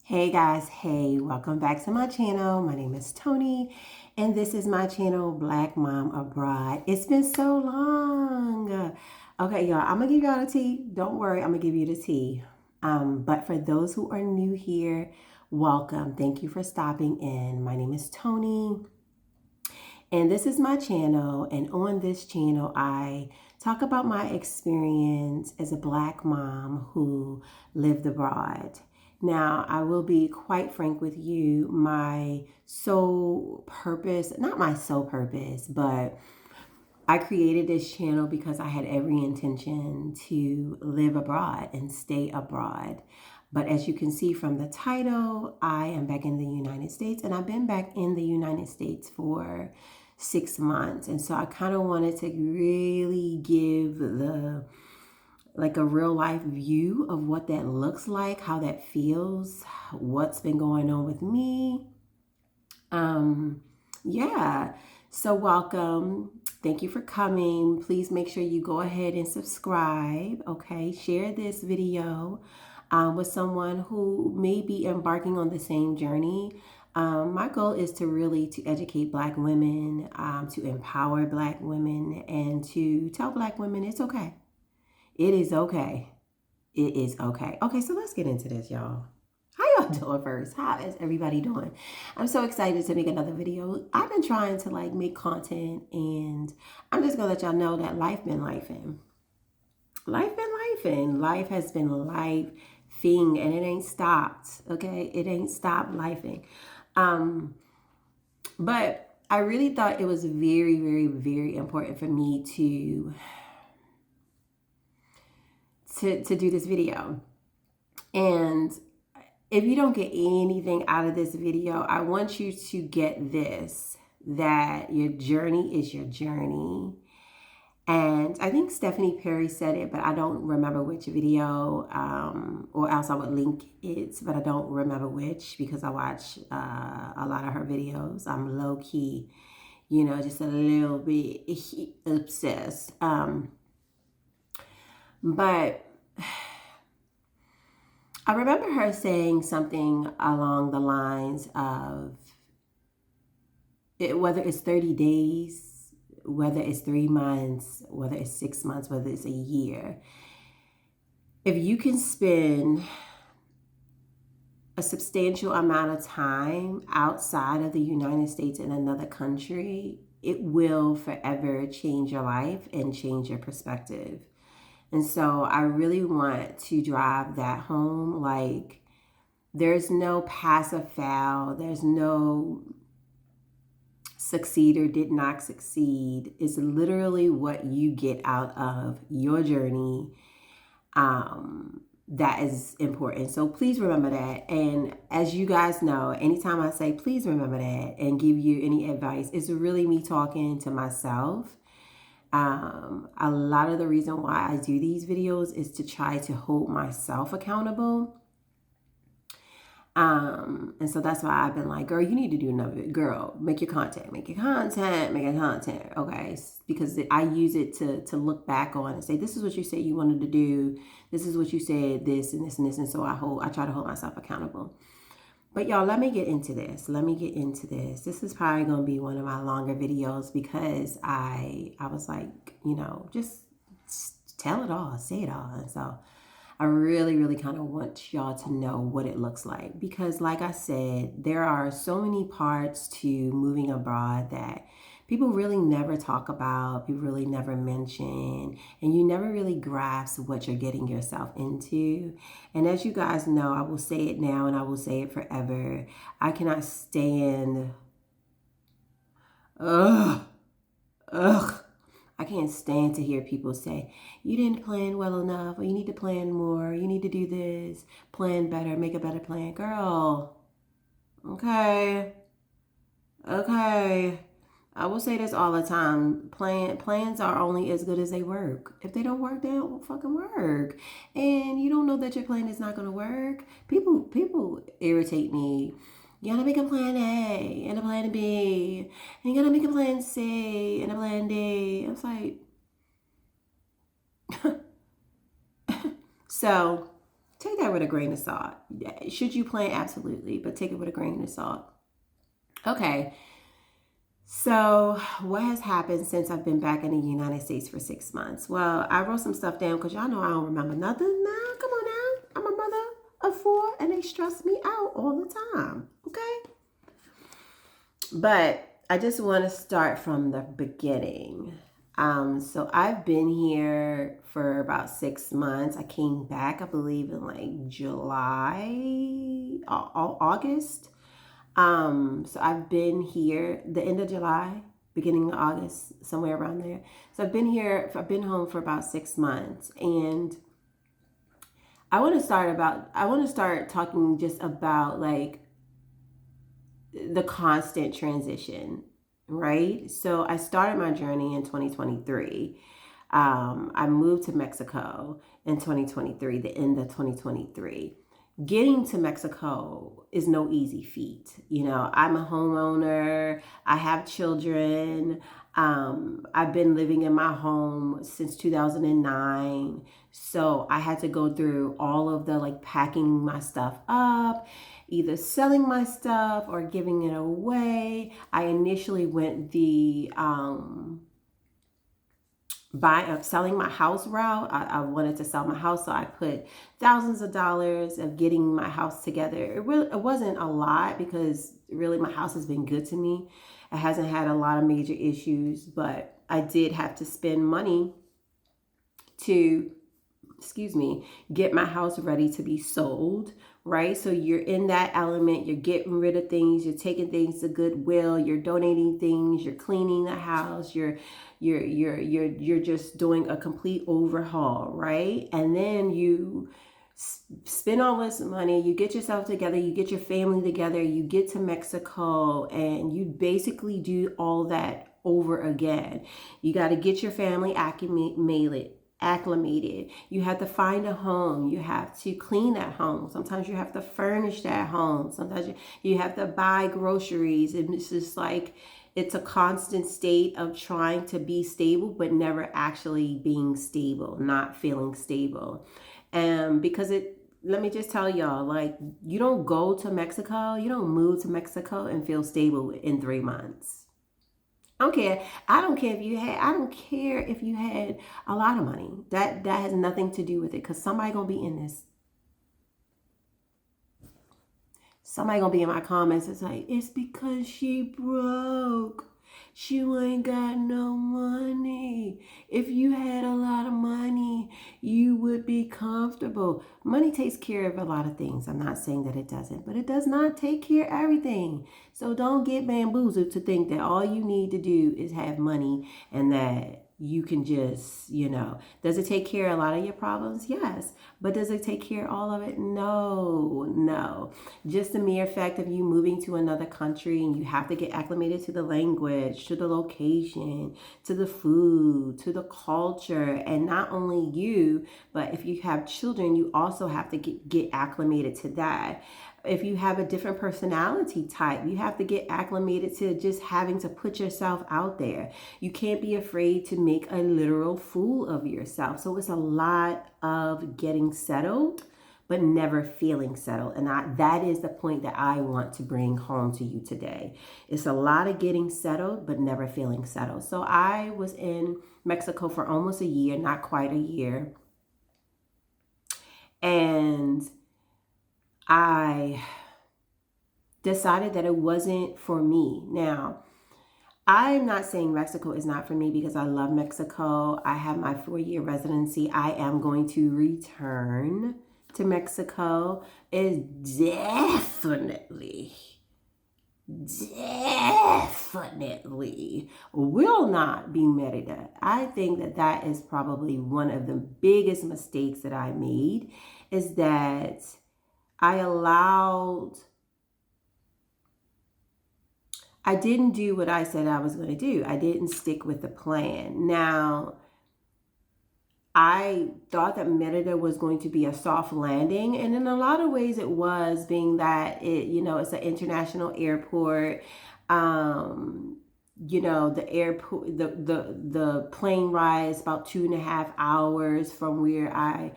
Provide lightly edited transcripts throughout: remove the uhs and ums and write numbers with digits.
Hey guys, hey, welcome back to my channel. My name is Tony, and this is my channel, Black Mom Abroad. It's been so long. Okay, y'all, I'm gonna give y'all the tea. Don't worry, I'm gonna give you the tea. But for those who are new here, welcome. Thank you for stopping in. My name is Tony, and this is my channel. And on this channel, I talk about my experience as a Black mom who lived abroad. Now, I will be quite frank with you. My sole purpose, not my sole purpose, but I created this channel because I had every intention to live abroad and stay abroad. But as you can see from the title, I am back in the United States, and I've been back in the United States for 6 months. And so I kind of wanted to really give a real life view of what that looks like, how that feels, what's been going on with me. Yeah. So welcome. Thank you for coming. Please make sure you go ahead and subscribe. Okay. Share this video with someone who may be embarking on the same journey. My goal is to really to educate Black women, to empower Black women, and to tell Black women it's okay. It is okay. It is okay. Okay, so let's get into this, y'all. How y'all doing first? How is everybody doing? I'm so excited to make another video. I've been trying to make content, and I'm just gonna let y'all know that life been lifing. Life been lifing. Life has been lifing, and it ain't stopped. Okay, it ain't stopped lifing. But I really thought it was very, very, very important for me to do this video. And if you don't get anything out of this video, I want you to get this, that your journey is your journey. And I think Stephanie Perry said it, but I don't remember which video, or else I would link it, but I don't remember which because I watch a lot of her videos. I'm low key, just a little bit obsessed. But I remember her saying something along the lines of whether it's 30 days, whether it's 3 months, whether it's 6 months, whether it's a year, if you can spend a substantial amount of time outside of the United States in another country, it will forever change your life and change your perspective. And so I really want to drive that home. Like, there's no pass or fail. There's no succeed or did not succeed. It's literally what you get out of your journey that is important. So please remember that. And as you guys know, anytime I say please remember that and give you any advice, it's really me talking to myself. A lot of the reason why I do these videos is to try to hold myself accountable. And so that's why I've been like, girl, you need to do another, girl, make your content, okay? Because I use it to look back on and say, this is what you said you wanted to do. This is what you said, this and this and this. And so I try to hold myself accountable. But y'all, let me get into this. This is probably going to be one of my longer videos because I was like, just tell it all, say it all. And so I really, really kind of want y'all to know what it looks like. Because like I said, there are so many parts to moving abroad that people really never talk about, people really never mention, and you never really grasp what you're getting yourself into. And as you guys know, I will say it now and I will say it forever. I cannot stand, ugh, I can't stand to hear people say, you didn't plan well enough, or you need to plan more, you need to do this, plan better, make a better plan. Girl, okay. I will say this all the time. Plans are only as good as they work. If they don't work, they don't fucking work. And you don't know that your plan is not gonna work. People irritate me. You gotta make a plan A and a plan B. And you gotta make a plan C and a plan D. I was like, so take that with a grain of salt. Should you plan? Absolutely, but take it with a grain of salt. Okay. So, what has happened since I've been back in the United States for 6 months? Well, I wrote some stuff down because y'all know I don't remember nothing now. Come on now. I'm a mother of four and they stress me out all the time. Okay. But I just want to start from the beginning. So I've been here for about 6 months. I came back, I believe, in like July, August. So I've been here the end of July, beginning of August, somewhere around there. So I've been home for about 6 months, and I want to start talking just about like the constant transition, right? So I started my journey in 2023. I moved to Mexico in 2023, the end of 2023. Getting to Mexico is no easy feat. You know, I'm a homeowner, I have children. I've been living in my home since 2009. So I had to go through all of the like packing my stuff up, either selling my stuff or giving it away. I initially went the selling my house route. I wanted to sell my house, so I put thousands of dollars of getting my house together. It wasn't a lot because really my house has been good to me. It hasn't had a lot of major issues, but I did have to spend money to get my house ready to be sold, right? So you're in that element, you're getting rid of things, you're taking things to Goodwill, you're donating things, you're cleaning the house, you're just doing a complete overhaul, right? And then you spend all this money, you get yourself together, you get your family together, you get to Mexico, and you basically do all that over again. You got to get your family acclimated. You have to find a home. You have to clean that home. Sometimes you have to furnish that home. Sometimes you have to buy groceries. And it's just like, it's a constant state of trying to be stable, but never actually being stable, not feeling stable. Because let me just tell y'all, like, you don't go to Mexico, you don't move to Mexico and feel stable in 3 months. I don't care. I don't care if you had a lot of money. That has nothing to do with it, because somebody gonna be in this. Somebody gonna be in my comments. It's like, it's because she broke. She ain't got no money. If you had a lot of money, you would be comfortable. Money takes care of a lot of things. I'm not saying that it doesn't, but it does not take care of everything. So don't get bamboozled to think that all you need to do is have money and that you can just, does it take care of a lot of your problems? Yes. But does it take care of all of it? No. Just the mere fact of you moving to another country and you have to get acclimated to the language, to the location, to the food, to the culture. And not only you, but if you have children, you also have to get acclimated to that. If you have a different personality type, you have to get acclimated to just having to put yourself out there. You can't be afraid to make a literal fool of yourself. So it's a lot of getting settled, but never feeling settled. And that is the point that I want to bring home to you today. It's a lot of getting settled, but never feeling settled. So I was in Mexico for almost a year, not quite a year. And I decided that it wasn't for me. Now, I'm not saying Mexico is not for me, because I love Mexico. I have my 4-year residency. I am going to return to Mexico. It definitely will not be Merida. I think that is probably one of the biggest mistakes that I made, is that I didn't do what I said I was going to do. I didn't stick with the plan. Now, I thought that Merida was going to be a soft landing, and in a lot of ways it was, being that it's an international airport. The airport, the plane ride is about 2.5 hours from where I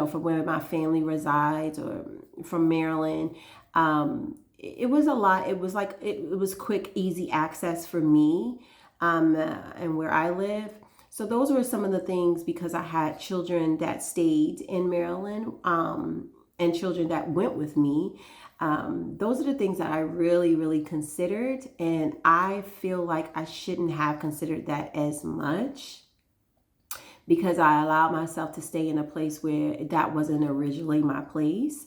from where my family resides or from Maryland. It was a lot. It was like, it was quick, easy access for me, and where I live. So those were some of the things, because I had children that stayed in Maryland, and children that went with me. Those are the things that I really, really considered. And I feel like I shouldn't have considered that as much, because I allowed myself to stay in a place where that wasn't originally my place.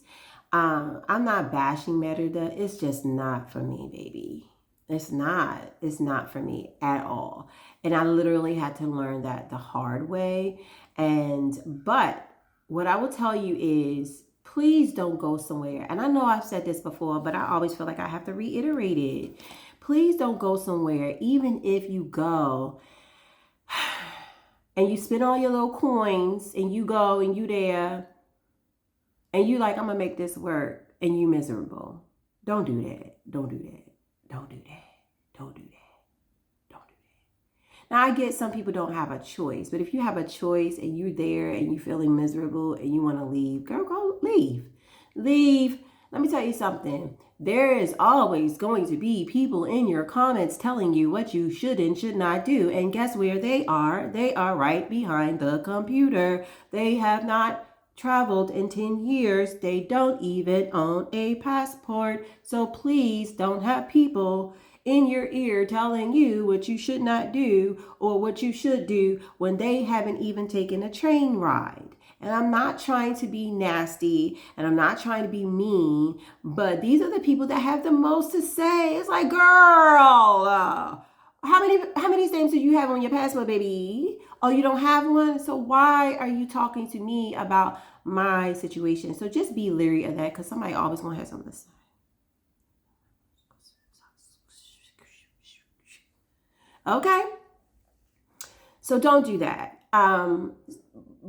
I'm not bashing Merida. It's just not for me, baby. It's not. It's not for me at all. And I literally had to learn that the hard way. But what I will tell you is, please don't go somewhere. And I know I've said this before, but I always feel like I have to reiterate it. Please don't go somewhere, even if you go and you spend all your little coins and you go and you there and you like, I'm gonna make this work, and you miserable. Don't do that. Don't do that. Don't do that. Don't do that. Don't do that. Now I get some people don't have a choice, but if you have a choice and you're there and you're feeling miserable and you want to leave, girl, go leave. Leave. Let me tell you something. There is always going to be people in your comments telling you what you should and should not do. And guess where they are? They are right behind the computer. They have not traveled in 10 years. They don't even own a passport. So please don't have people in your ear telling you what you should not do or what you should do when they haven't even taken a train ride. And I'm not trying to be nasty and I'm not trying to be mean, but these are the people that have the most to say. It's like, girl, how many stamps do you have on your passport, baby? Oh, you don't have one? So why are you talking to me about my situation? So just be leery of that, because somebody always gonna have something to say. Okay? So don't do that.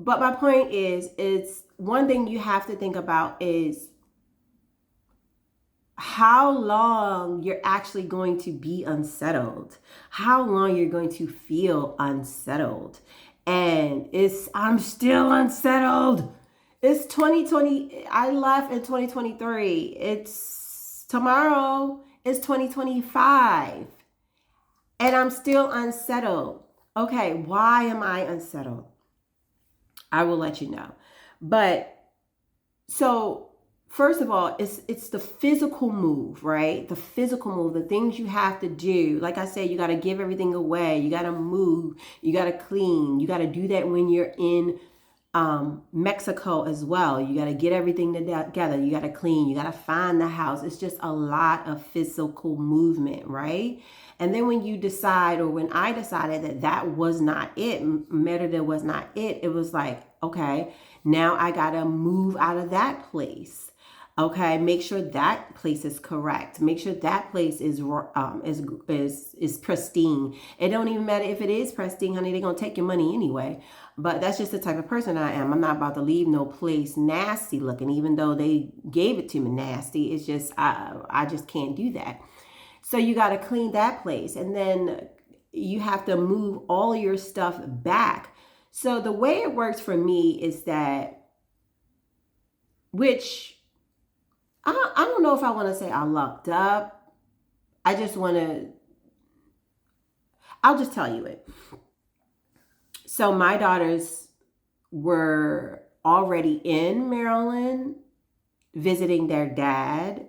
But my point is, it's one thing you have to think about is how long you're actually going to be unsettled, how long you're going to feel unsettled. And I'm still unsettled. It's 2020. I left in 2023. It's tomorrow. It's 2025. And I'm still unsettled. Okay, why am I unsettled? I will let you know. But so first of all, it's the physical move, right? The physical move, the things you have to do. Like I said, you got to give everything away. You got to move. You got to clean. You got to do that when you're in Mexico as well. You got to get everything together. You got to clean. You got to find the house. It's just a lot of physical movement, right? And then when you decide, or when I decided that was not it, Merida was not it, it was like, okay, now I got to move out of that place. Okay, make sure that place is correct. Make sure that place is pristine. It don't even matter if it is pristine, honey. They're gonna take your money anyway. But that's just the type of person I am. I'm not about to leave no place nasty looking, even though they gave it to me nasty. It's just I just can't do that. So you got to clean that place, and then you have to move all your stuff back. So the way it works for me is that, which I don't know if I want to say I lucked up. I'll just tell you it. So my daughters were already in Maryland visiting their dad.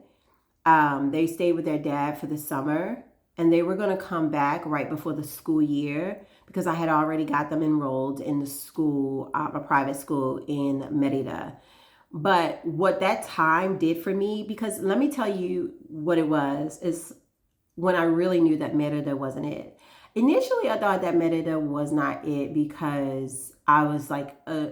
They stayed with their dad for the summer, and they were going to come back right before the school year, because I had already got them enrolled in the school, a private school in Merida. But what that time did for me, because let me tell you what it was, is when I really knew that Merida wasn't it. Initially, I thought that Merida was not it because I was like a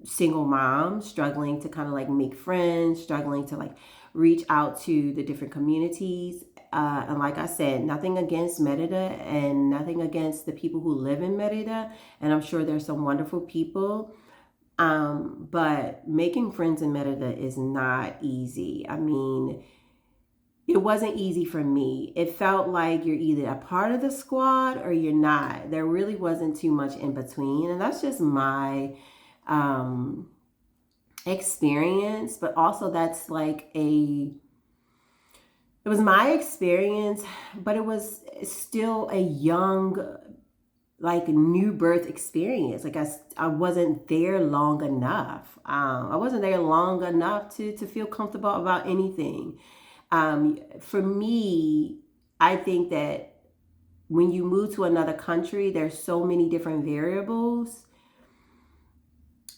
single mom struggling to kind of like make friends, struggling to like reach out to the different communities. And like I said, nothing against Merida and nothing against the people who live in Merida. And I'm sure there's some wonderful people. But making friends in Merida is not easy. I mean, it wasn't easy for me. It felt like you're either a part of the squad or you're not. There really wasn't too much in between. And that's just my experience, but also that's like it was my experience, but it was still a young, like new birth experience. Like I wasn't there long enough. I wasn't there long enough to feel comfortable about anything. For me, I think that when you move to another country, there's so many different variables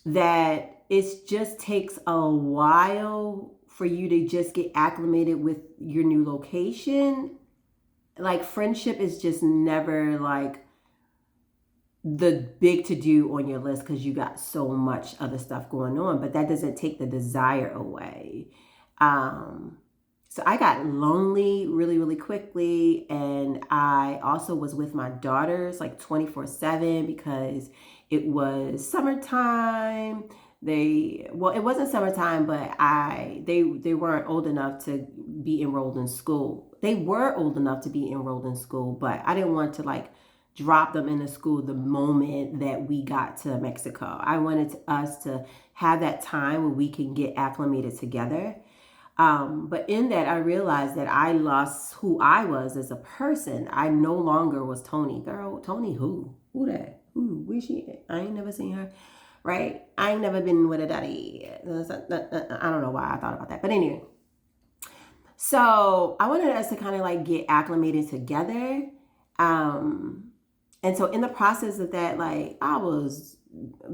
that it just takes a while for you to just get acclimated with your new location. Like friendship is just never like the big to do on your list because you got so much other stuff going on, but that doesn't take the desire away. Um, so I got lonely really, really quickly. And I also was with my daughters like 24/7 because it was summertime. Well, it wasn't summertime, but they weren't old enough to be enrolled in school. They were old enough to be enrolled in school, but I didn't want to like drop them in the school the moment that we got to Mexico. I wanted us to have that time where we can get acclimated together. But in that, I realized that I lost who I was as a person. I no longer was Tony. Girl, Tony who? Who that? Who? Where she at? I ain't never seen her. Right? I ain't never been with a daddy. I don't know why I thought about that. But anyway. So I wanted us to kind of like get acclimated together. And so in the process of that, like I was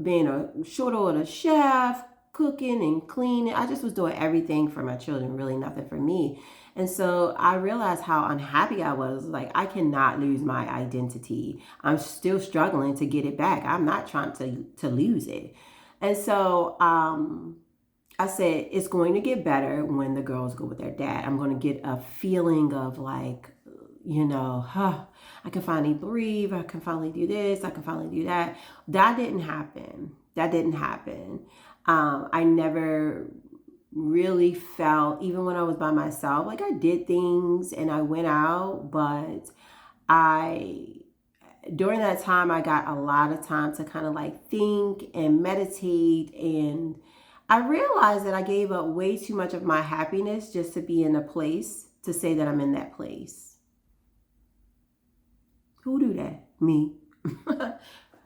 being a short order chef, cooking and cleaning. I just was doing everything for my children, really nothing for me. And so I realized how unhappy I was. Like I cannot lose my identity. I'm still struggling to get it back. I'm not trying to lose it. And so I said, it's going to get better when the girls go with their dad. I'm going to get a feeling of like, I can finally breathe. I can finally do this. I can finally do that. That didn't happen. I never really felt, even when I was by myself, like I did things and I went out, but during that time, I got a lot of time to kind of like think and meditate. And I realized that I gave up way too much of my happiness just to be in a place to say that I'm in that place. Who do that? Me.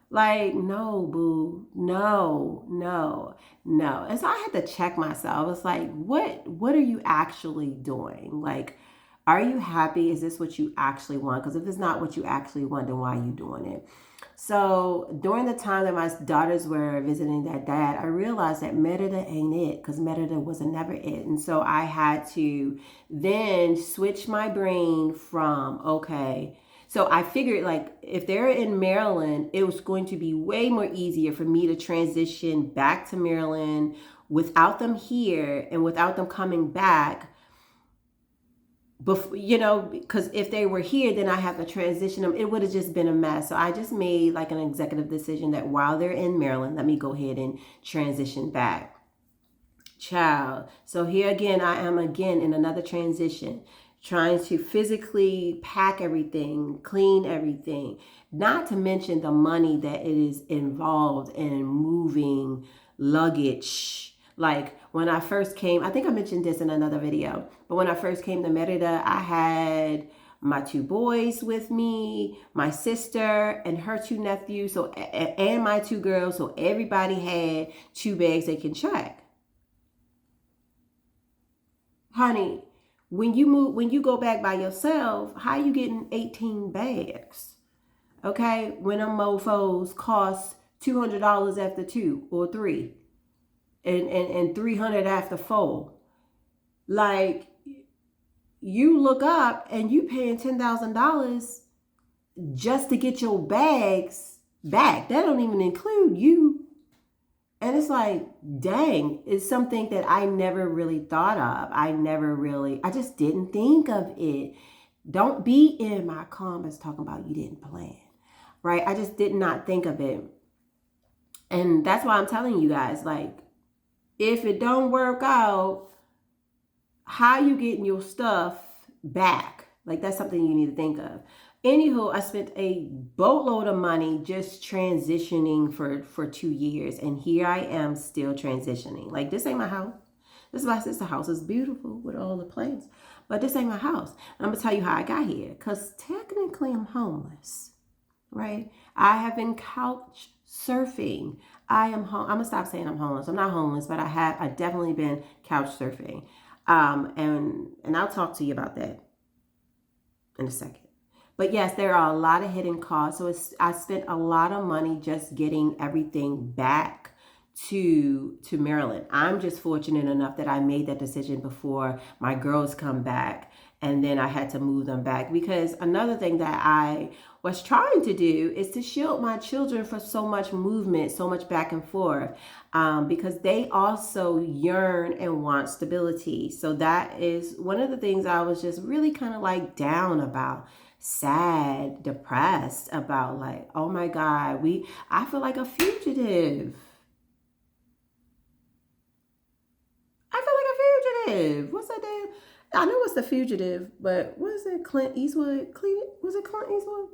Like, no, boo. No. And so I had to check myself. It's like, what are you actually doing? Like, are you happy? Is this what you actually want? Because if it's not what you actually want, then why are you doing it? So during the time that my daughters were visiting their dad, I realized that Merida ain't it, because Merida was never it. And so I had to then switch my brain from, okay, so I figured like if they're in Maryland, it was going to be way more easier for me to transition back to Maryland without them here and without them coming back. Because if they were here, then I have to transition them. It would have just been a mess. So I just made like an executive decision that while they're in Maryland, let me go ahead and transition back. Child. So here again, I am again in another transition, trying to physically pack everything, clean everything, not to mention the money that it is involved in moving luggage. Like when I first came, I think I mentioned this in another video, but when I first came to Merida, I had my two boys with me, my sister and her two nephews, and my two girls. So everybody had two bags they can check. Honey, when you go back by yourself, how you getting 18 bags? Okay, when them mofos cost $200 after 2 or 3 and 300 after 4. Like, you look up and you paying $10,000 just to get your bags back. That don't even include you. And it's like, dang, it's something that I never really thought of. I just didn't think of it. Don't be in my comments talking about you didn't plan, right? I just did not think of it. And that's why I'm telling you guys, like, if it don't work out, how you getting your stuff back? Like, that's something you need to think of. Anywho, I spent a boatload of money just transitioning for 2 years, and here I am still transitioning. Like, this ain't my house. This is my sister's house. It's beautiful with all the plants, but this ain't my house. And I'm gonna tell you how I got here, because technically I'm homeless, right? I have been couch surfing. I am home. I'm gonna stop saying I'm homeless. I'm not homeless, but I definitely been couch surfing. And I'll talk to you about that in a second. But yes, there are a lot of hidden costs. So I spent a lot of money just getting everything back to Maryland. I'm just fortunate enough that I made that decision before my girls come back, and then I had to move them back, because another thing that I was trying to do is to shield my children from so much movement, so much back and forth, because they also yearn and want stability. So that is one of the things I was just really kind of like down about, sad, depressed about, like, oh my God, I feel like a fugitive. I feel like a fugitive. What's that damn? I know it's The Fugitive, but what is it? Clint Eastwood? Was it Clint Eastwood?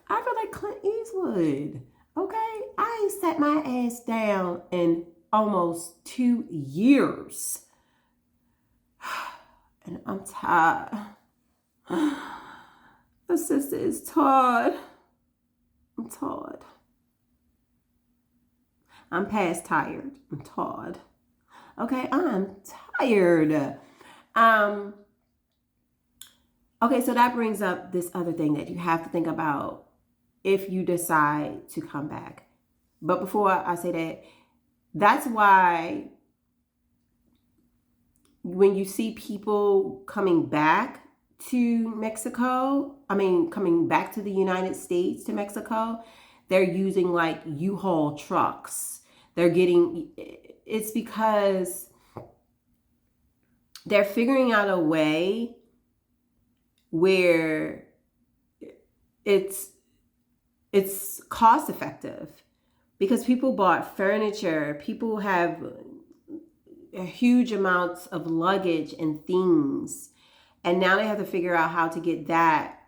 I feel like Clint Eastwood. Okay? I ain't sat my ass down in almost 2 years. And I'm tired. My sister is tired. I'm tired. I'm past tired. I'm tired. Okay, I'm tired. Okay, so that brings up this other thing that you have to think about if you decide to come back. But before I say that, that's why when you see people coming back to Mexico, coming back to the United States to Mexico, they're using like U-Haul trucks. It's because they're figuring out a way where it's cost effective, because people bought furniture, people have huge amounts of luggage and things, and now they have to figure out how to get that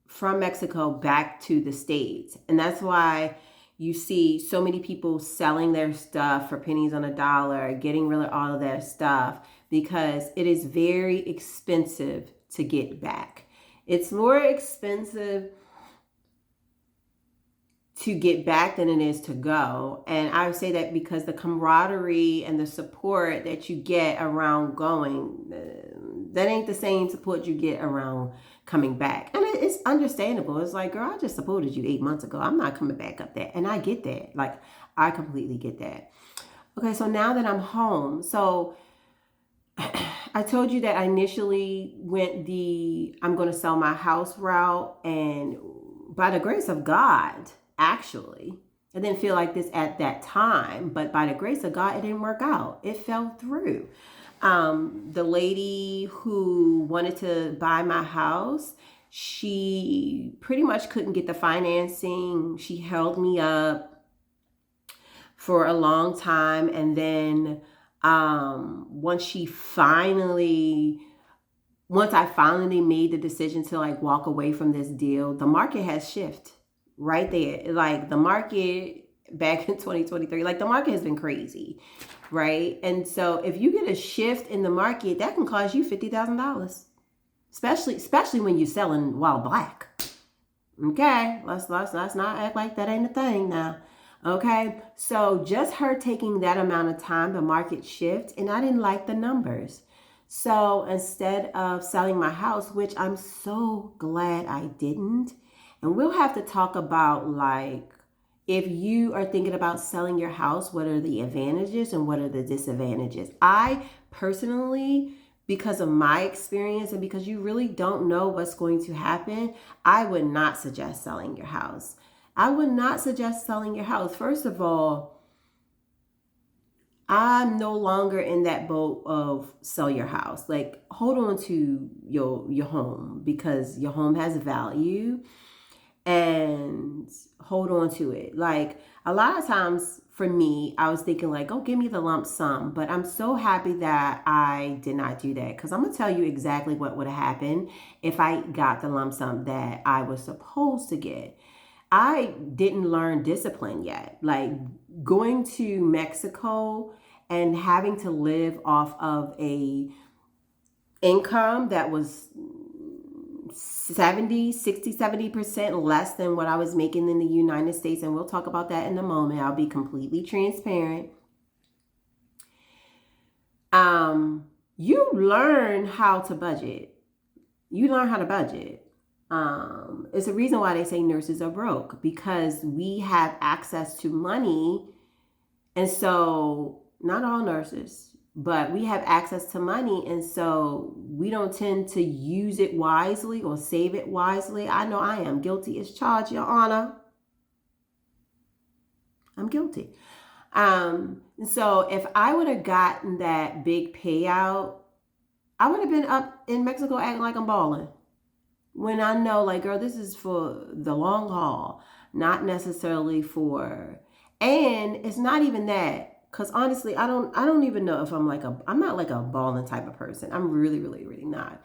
from Mexico back to the States. And that's why you see so many people selling their stuff for pennies on a dollar, getting rid of all of their stuff, because it is very expensive to get back. It's more expensive to get back than it is to go. And I would say that because the camaraderie and the support that you get around going, that ain't the same support you get around coming back. And it's understandable. It's like, girl, I just supported you 8 months ago. I'm not coming back up there. And I get that. Like, I completely get that. Okay, so now that I'm home, so I told you that I initially went I'm going to sell my house route, and by the grace of God, actually, I didn't feel like this at that time, but by the grace of God, it didn't work out. It fell through. The lady who wanted to buy my house, she pretty much couldn't get the financing. She held me up for a long time, and then once I finally made the decision to like walk away from this deal, the market has shifted right there. Like, the market back in 2023, like, the market has been crazy, right? And so if you get a shift in the market, that can cost you $50,000, especially when you're selling while black. Okay, let's not act like that ain't a thing now. Okay, so just her taking that amount of time, the market shift, and I didn't like the numbers. So instead of selling my house, which I'm so glad I didn't, and we'll have to talk about, like, if you are thinking about selling your house, what are the advantages and what are the disadvantages? I personally, because of my experience and because you really don't know what's going to happen, I would not suggest selling your house. I would not suggest selling your house. First of all, I'm no longer in that boat of sell your house. Like, hold on to your home, because your home has value, and hold on to it. Like, a lot of times for me, I was thinking like, oh, give me the lump sum. But I'm so happy that I did not do that, because I'm going to tell you exactly what would have happened if I got the lump sum that I was supposed to get. I didn't learn discipline yet. Like going to Mexico and having to live off of a income that was 70% less than what I was making in the United States. And we'll talk about that in a moment. I'll be completely transparent. You learn how to budget. You learn how to budget. It's a reason why they say nurses are broke, because we have access to money. And so, not all nurses, but we have access to money. And so we don't tend to use it wisely or save it wisely. I know I am guilty as charged, Your Honor. I'm guilty. So if I would have gotten that big payout, I would have been up in Mexico acting like I'm balling. When I know, like, girl, this is for the long haul, not necessarily for, and it's not even that. Because honestly, I don't even know if I'm not like a balling type of person. I'm really, really, really not.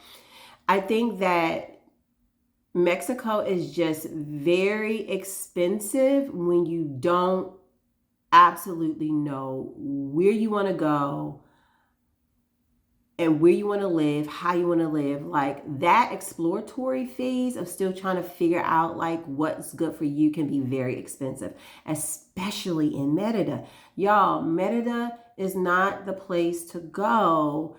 I think that Mexico is just very expensive when you don't absolutely know where you want to go and where you want to live, how you want to live. Like that exploratory phase of still trying to figure out like what's good for you can be very expensive, especially in Merida. Y'all, Merida is not the place to go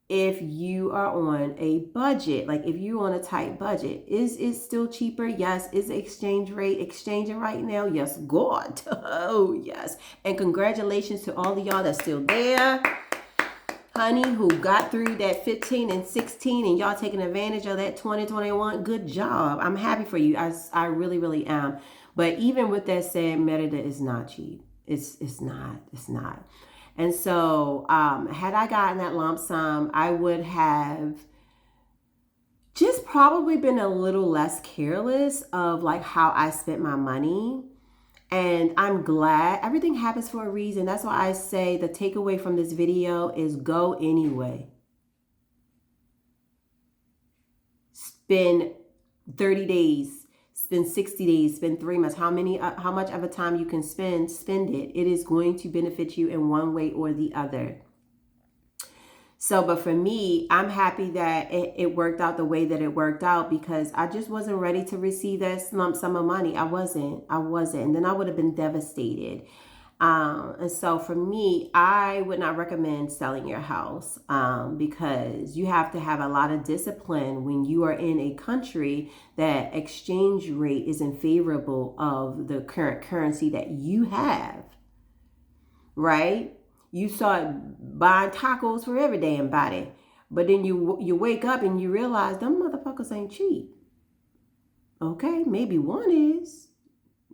if you are on a budget. Like if you're on a tight budget. Is it still cheaper? Yes. Is the exchange rate exchanging right now? Yes. God. Oh, yes. And congratulations to all of y'all that's still there, honey, who got through that 15 and 16 and y'all taking advantage of that 2021. Good job. I'm happy for you. I really, really am. But even with that said, Merida is not cheap. It's not. And so had I gotten that lump sum, I would have just probably been a little less careless of like how I spent my money. And I'm glad everything happens for a reason. That's why I say the takeaway from this video is go anyway. Spend 30 days, spend 60 days, spend 3 months. How much of a time you can spend it. It is going to benefit you in one way or the other. So, but for me, I'm happy that it worked out the way that it worked out, because I just wasn't ready to receive that lump sum of money. I wasn't. And then I would have been devastated. And so for me, I would not recommend selling your house because you have to have a lot of discipline when you are in a country that exchange rate isn't favorable of the current currency that you have, right? You start buying tacos for every damn body, but then you wake up and you realize them motherfuckers ain't cheap. Okay, maybe one is,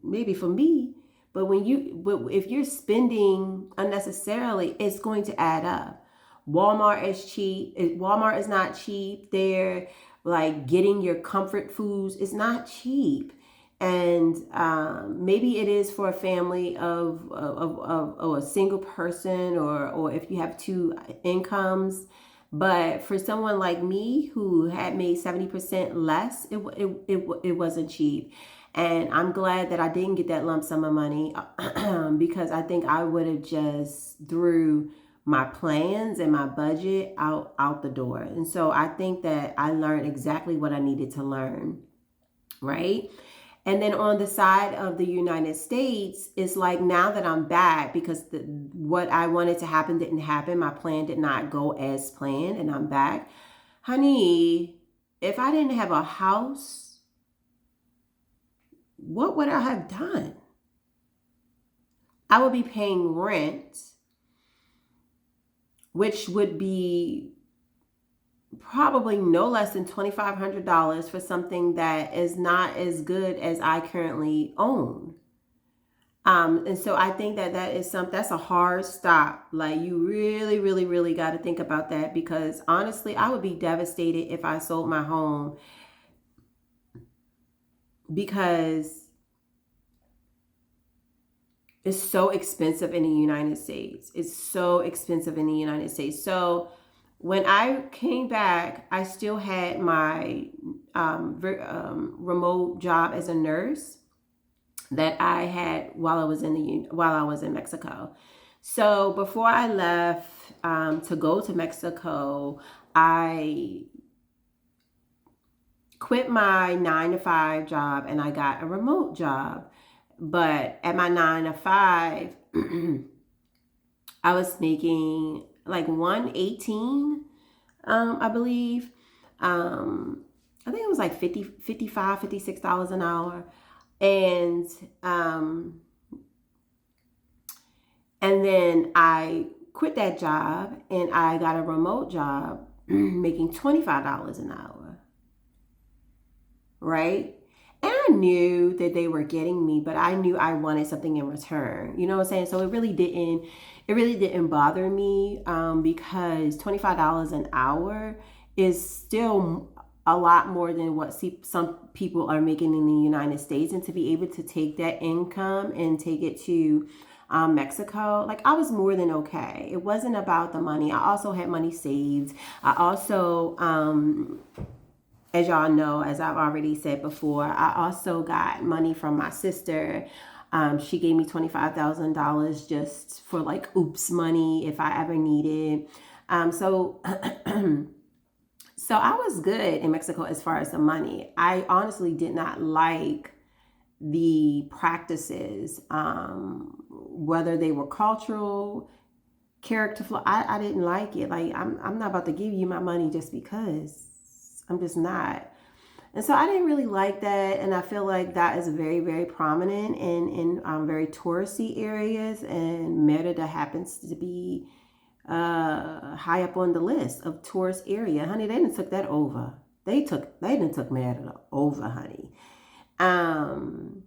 maybe for me. But if you're spending unnecessarily, it's going to add up. Walmart is cheap. Walmart is not cheap. They're like getting your comfort foods is not cheap. And maybe it is for a family of a single person, or if you have two incomes. But for someone like me who had made 70% less, it wasn't cheap. And I'm glad that I didn't get that lump sum of money because I think I would have just threw my plans and my budget out the door. And so I think that I learned exactly what I needed to learn, right? And then on the side of the United States, it's like now that I'm back, because what I wanted to happen didn't happen. My plan did not go as planned, and I'm back. Honey, if I didn't have a house, what would I have done? I would be paying rent, which would be probably no less than $2,500 for something that is not as good as I currently own. And so I think that's a hard stop. Like you really, really, really got to think about that, because honestly, I would be devastated if I sold my home, because It's so expensive in the United States. It's so expensive in the United States. So when I came back, I still had my remote job as a nurse that I had while I was in Mexico. So before I left to go to Mexico, I quit my 9 to 5 job and I got a remote job. But at my 9 to 5, I was making like 118, I believe. I think it was like 50, 55, $56 an hour. And and then I quit that job and I got a remote job making $25 an hour. Right? And I knew that they were getting me, but I knew I wanted something in return. You know what I'm saying? So it really didn't bother me because $25 an hour is still a lot more than what some people are making in the United States. And to be able to take that income and take it to Mexico, like I was more than okay. It wasn't about the money. I also had money saved. I also, as y'all know, as I've already said before, I also got money from my sister. She gave me $25,000 just for like oops money if I ever needed. So so I was good in Mexico as far as the money. I honestly did not like the practices, whether they were cultural, character flaw. I didn't like it. Like I'm not about to give you my money just because. I'm just not. And so I didn't really like that. And I feel like that is very, very prominent in very touristy areas. And Merida happens to be high up on the list of tourist area. Honey, they didn't took that over. They didn't took Merida over, honey. And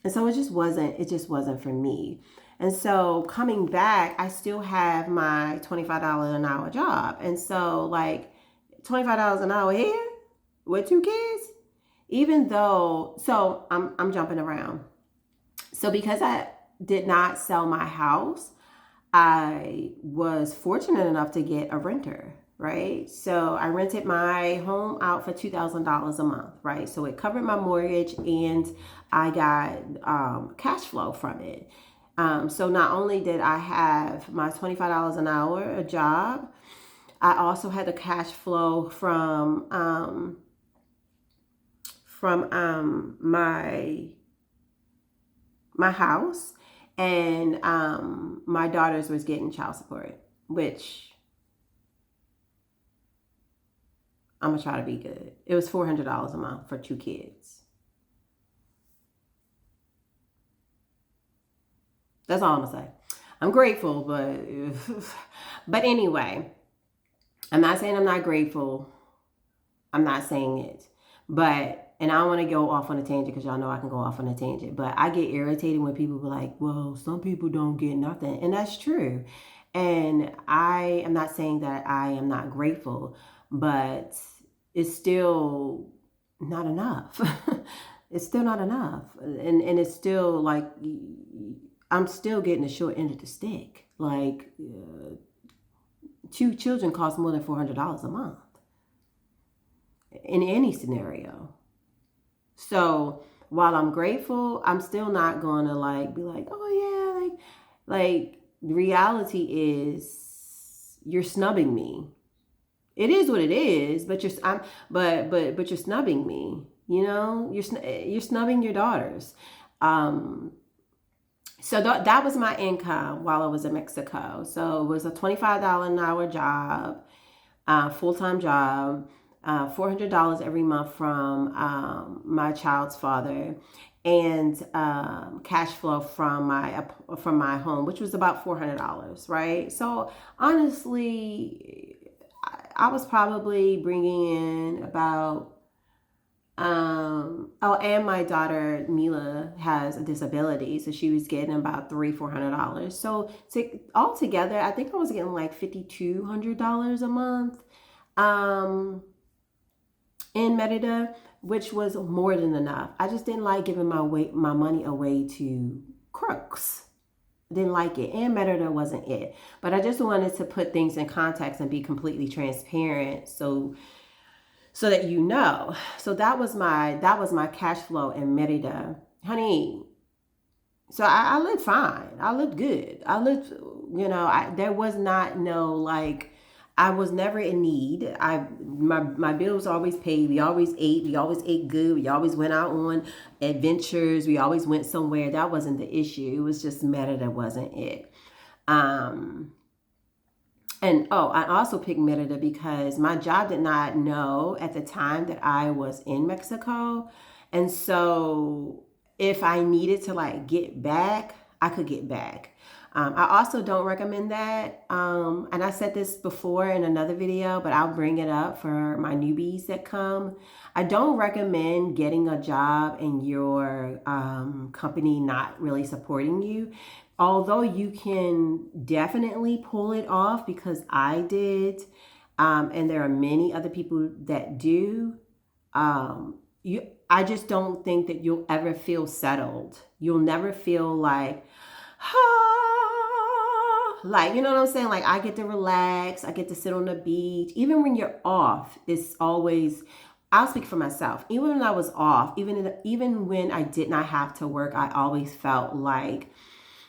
so it just wasn't for me. And so coming back, I still have my $25 an hour job. And so like $25 an hour here with 2 kids, even though, so I'm jumping around. So because I did not sell my house, I was fortunate enough to get a renter, right? So I rented my home out for $2,000 a month, right? So it covered my mortgage and I got cash flow from it. So not only did I have my $25 an hour a job, I also had the cash flow from my house, and my daughters was getting child support, which I'm gonna try to be good. It was $400 a month for 2 kids. That's all I'm gonna say. I'm grateful, but anyway, I'm not saying I'm not grateful. I'm not saying it. But, and I don't want to go off on a tangent because y'all know I can go off on a tangent. But I get irritated when people be like, well, some people don't get nothing. And that's true. And I am not saying that I am not grateful, but it's still not enough. It's still not enough. And it's still like, I'm still getting the short end of the stick. Like, 2 children cost more than $400 a month in any scenario. So while I'm grateful, I'm still not gonna like be like, oh yeah, like the reality is you're snubbing me. It is what it is, but you're snubbing me. You know, you're snubbing your daughters. So that was my income while I was in Mexico. So it was a $25 an hour job, full-time job, $400 every month from my child's father, and cash flow from my home, which was about $400, right? So honestly, I was probably bringing in about and my daughter Mila has a disability, so she was getting about $400. So altogether, I think I was getting like $5,200 a month in Merida, which was more than enough. I just didn't like giving my money away to crooks. didn't like it, and Merida wasn't it. But I just wanted to put things in context and be completely transparent, so that you know. So that was my cash flow in Merida, honey. So I lived fine. I lived good. I lived, there was not no like, I was never in need. My bills always paid. We always ate. We always ate good. We always went out on adventures. We always went somewhere. That wasn't the issue. It was just Merida wasn't it. Um, and I also picked Merida because my job did not know at the time that I was in Mexico. And so if I needed to like get back, I could get back. I also don't recommend that. And I said this before in another video, but I'll bring it up for my newbies that come. I don't recommend getting a job and your company not really supporting you. Although you can definitely pull it off, because I did, and there are many other people that do. I just don't think that you'll ever feel settled. You'll never feel like, like, you know what I'm saying? Like, I get to relax. I get to sit on the beach. Even when you're off, it's always, I'll speak for myself. Even when I was off, even when I did not have to work, I always felt like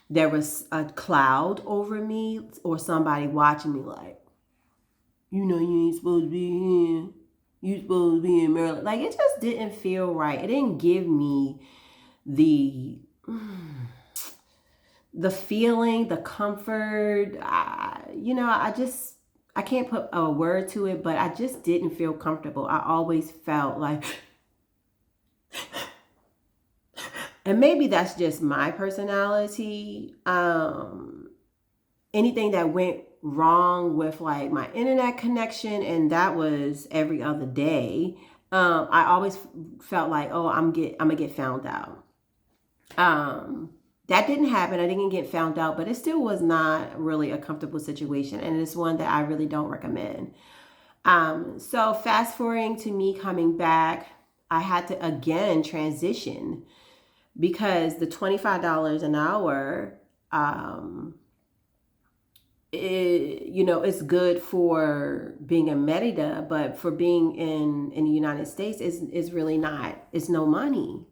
there was a cloud over me, or somebody watching me like, you ain't supposed to be here. You supposed to be in Maryland. Like, it just didn't feel right. It didn't give me the feeling, the comfort. I can't put a word to it, but I just didn't feel comfortable. I always felt like, and maybe that's just my personality. Anything that went wrong with like my internet connection, and that was every other day, I always felt like, oh, I'm gonna get found out. That didn't happen. I didn't get found out, but it still was not really a comfortable situation, and it's one that I really don't recommend. So fast forwarding to me coming back, I had to again transition, because the $25 an hour, it's good for being in Merida, but for being in the United States is really not. It's no money,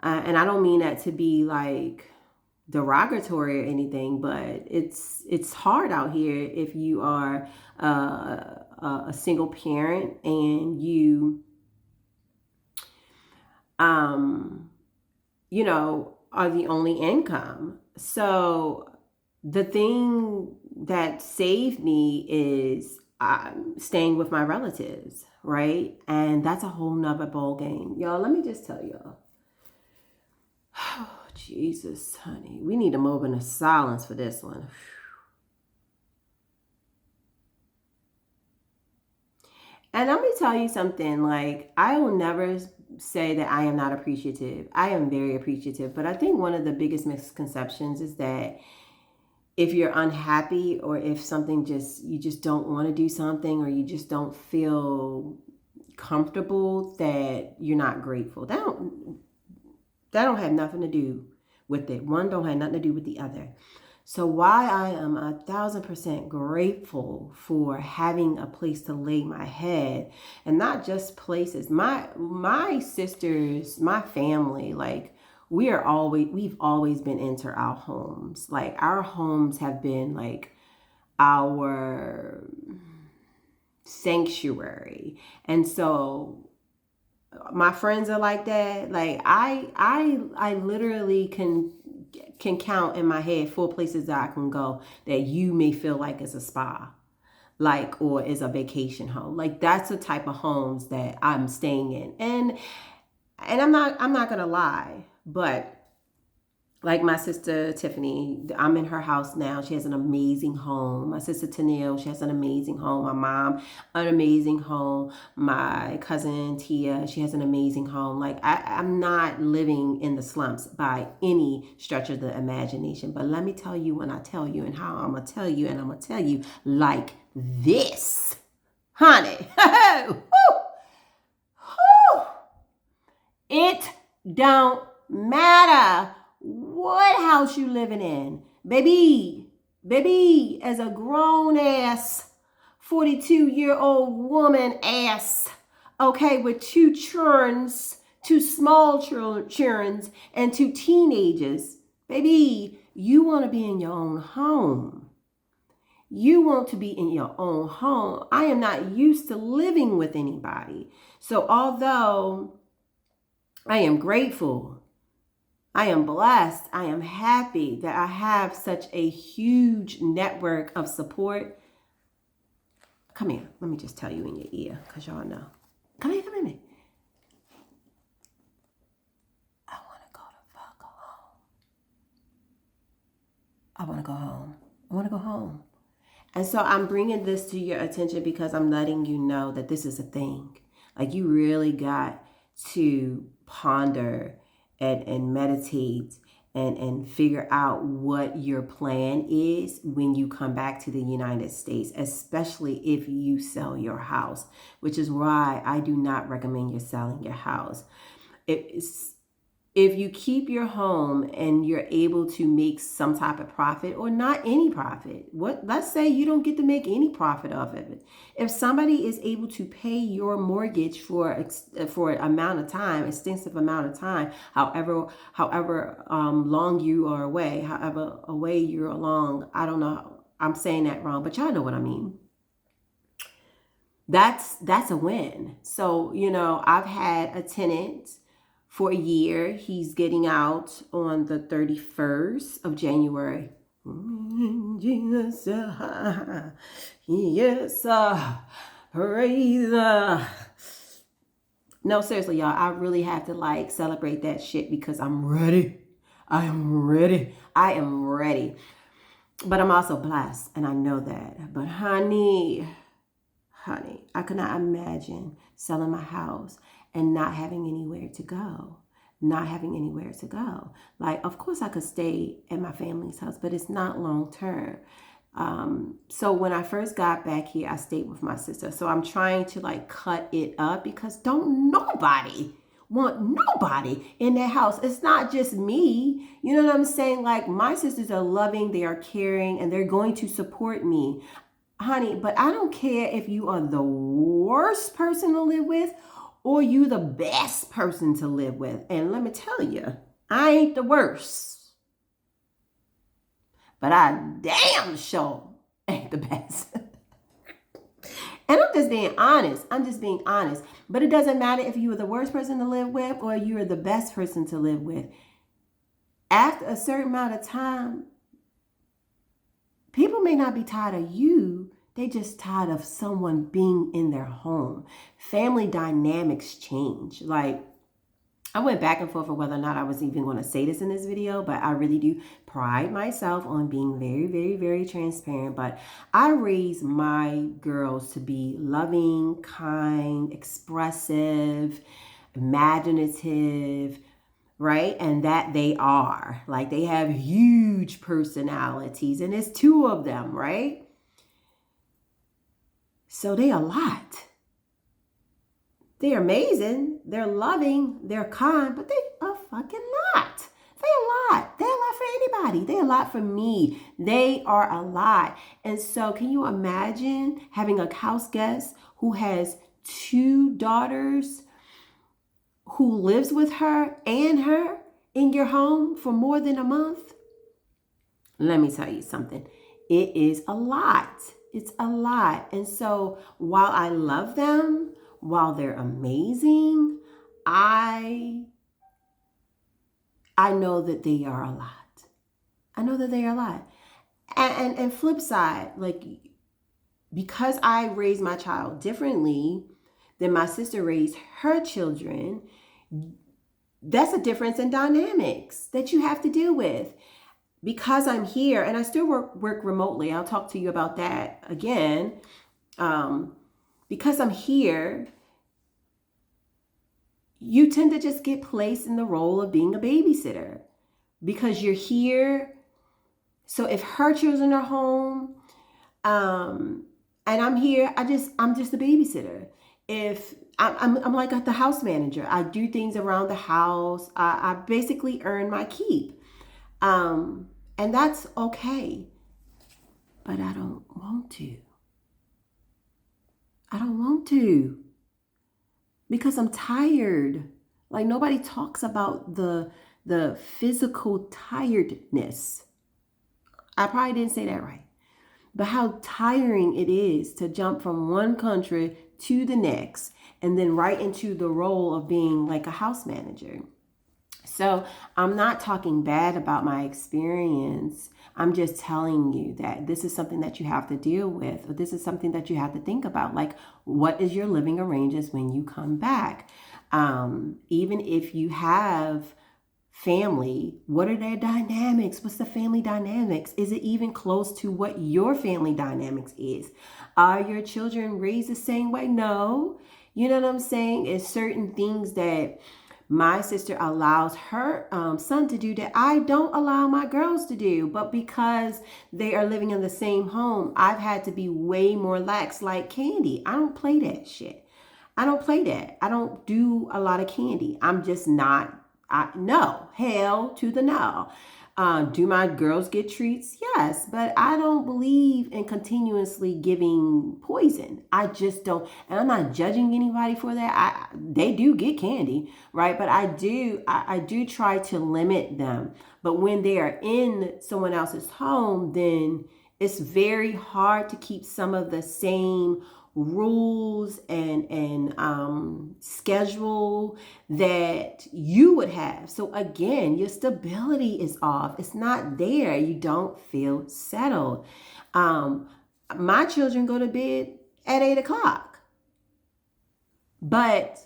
and I don't mean that to be like derogatory or anything, but it's hard out here if you are a single parent and you are the only income. So the thing that saved me is staying with my relatives, right? And that's a whole nother ball game. Y'all, let me just tell y'all. Oh, Jesus, honey. We need a moment of silence for this one. And let me tell you something, like, I will never say that I am not appreciative. I am very appreciative. But I think one of the biggest misconceptions is that if you're unhappy, or if something you just don't want to do something, or you just don't feel comfortable, that you're not grateful. That don't have nothing to do with it. One don't have nothing to do with the other. So why I am 1,000% grateful for having a place to lay my head, and not just places. My sisters, my family, like, we've always been into our homes. Like, our homes have been like our sanctuary. And so my friends are like that. Like, I literally can count in my head 4 places that I can go that you may feel like is a spa, like, or is a vacation home. Like, that's the type of homes that I'm staying in. And I'm not gonna lie, but like my sister Tiffany, I'm in her house now. She has an amazing home. My sister Tennille, she has an amazing home. My mom, an amazing home. My cousin Tia, she has an amazing home. Like, I'm not living in the slumps by any stretch of the imagination. But let me tell you, when I tell you, and how I'm going to tell you, and I'm going to tell you like this, honey. It don't matter what house you living in. Baby, as a grown ass 42-year-old woman ass, okay, with two churns, two small churns, and two teenagers. Baby, you want to be in your own home. You want to be in your own home. I am not used to living with anybody. So although I am grateful, I am blessed, I am happy that I have such a huge network of support. Come here, let me just tell you in your ear, because y'all know. Come here. I want to go the fuck home. I want to go home. I want to go home. And so I'm bringing this to your attention because I'm letting you know that this is a thing. Like, you really got to ponder and meditate and figure out what your plan is when you come back to the United States, especially if you sell your house, which is why I do not recommend you selling your house. If you keep your home and you're able to make some type of profit, or not any profit, let's say you don't get to make any profit off of it. If somebody is able to pay your mortgage for amount of time, extensive amount of time, however long you are away, however away you're along, I don't know, I'm saying that wrong, but y'all know what I mean. That's a win. So, I've had a tenant for a year. He's getting out on the 31st of January. Jesus, yes, praise. No, seriously, y'all, I really have to celebrate that shit because I'm ready. I am ready. But I'm also blessed, and I know that. But honey, I could not imagine selling my house and not having anywhere to go. Like, of course I could stay at my family's house, but it's not long term. So when I first got back here, I stayed with my sister. So I'm trying to cut it up because don't nobody want nobody in their house. It's not just me. You know what I'm saying? Like, my sisters are loving, they are caring, and they're going to support me. Honey, but I don't care if you are the worst person to live with or you the best person to live with. And let me tell you, I ain't the worst. But I damn sure ain't the best. And I'm just being honest. But it doesn't matter if you are the worst person to live with or you are the best person to live with. After a certain amount of time, people may not be tired of you. They just tired of someone being in their home. Family dynamics change. Like, I went back and forth on whether or not I was even going to say this in this video, but I really do pride myself on being very, very, very transparent. But I raise my girls to be loving, kind, expressive, imaginative, right? And that they are. Like, they have huge personalities, and it's two of them, right? So they a lot. They're amazing. They're loving. They're kind, but they a fucking lot. They're a lot. They're a lot for anybody. They're a lot for me. They are a lot. And so can you imagine having a house guest who has two daughters, who lives with her and her in your home for more than a month? Let me tell you something. It is a lot. It's a lot. And so while I love them, while they're amazing, I know that they are a lot. And flip side, like, because I raised my child differently than my sister raised her children, that's a difference in dynamics that you have to deal with. Because I'm here and I still work remotely, I'll talk to you about that again. Because I'm here, you tend to just get placed in the role of being a babysitter because you're here. So if her children are home, and I'm here, I'm just a babysitter. If I'm like the house manager, I do things around the house. I basically earn my keep. And that's okay. But I don't want to. I don't want to because I'm tired. Like nobody talks about the physical tiredness. I probably didn't say that right. But how tiring it is to jump from one country to the next and then right into the role of being like a house manager. So I'm not talking bad about my experience. I'm just telling you that this is something that you have to deal with, or this is something that you have to think about. Like, what is your living arrangements when you come back? Even if you have family, what are their dynamics? What's the family dynamics? Is it even close to what your family dynamics is? Are your children raised the same way? No. You know what I'm saying? It's certain things that my sister allows her son to do that I don't allow my girls to do. But because they are living in the same home, I've had to be way more lax. Like candy, I don't play that shit. I don't play that. I don't do a lot of candy. I'm just not. No, hell to the no. Do my girls get treats? Yes, but I don't believe in continuously giving poison. I just don't, and I'm not judging anybody for that. They do get candy, right? But I do try to limit them. But when they are in someone else's home, then it's very hard to keep some of the same rules and schedule that you would have. So again, your stability is off. It's not there. You don't feel settled. My children go to bed at 8 o'clock, but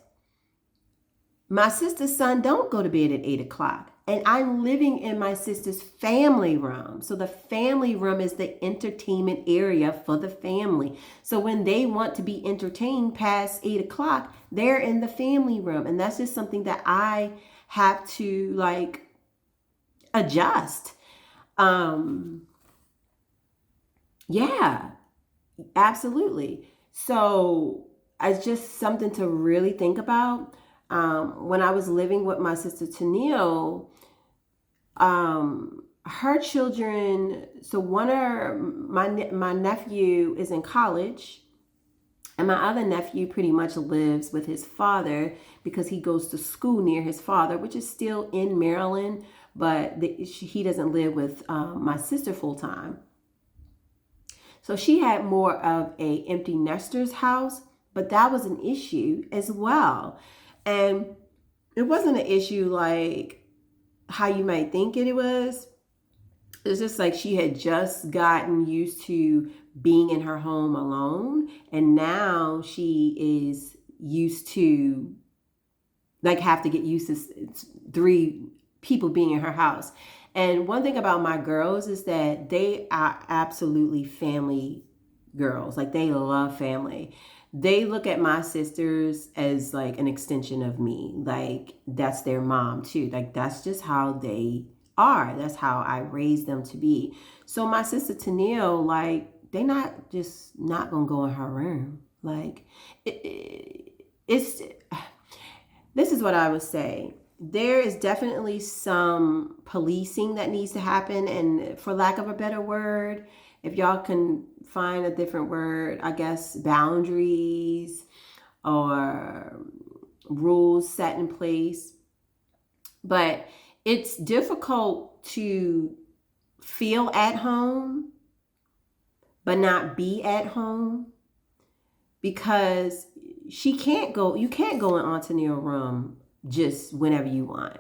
my sister's son don't go to bed at 8 o'clock. And I'm living in my sister's family room. So the family room is the entertainment area for the family. So when they want to be entertained past 8 o'clock, they're in the family room. And that's just something that I have to like adjust. Yeah, absolutely. So it's just something to really think about. When I was living with my sister Tennille, her children, so one of my nephew is in college, and my other nephew pretty much lives with his father because he goes to school near his father, which is still in Maryland, but he doesn't live with my sister full time. So she had more of a empty nester's house, but that was an issue as well. And it wasn't an issue like how you might think it was. It's just like she had just gotten used to being in her home alone, and now she is used to like have to get used to three people being in her house. And one thing about my girls is that they are absolutely family girls. Like they love family. They look at my sisters as like an extension of me. Like that's their mom too. Like that's just how they are. That's how I raised them to be. So my sister Tennille, like they not just not gonna go in her room. Like it's this is what I would say. There is definitely some policing that needs to happen. And for lack of a better word, if y'all can find a different word, I guess boundaries or rules set in place. But it's difficult to feel at home, but not be at home because you can't go in Auntie Neil's room just whenever you want.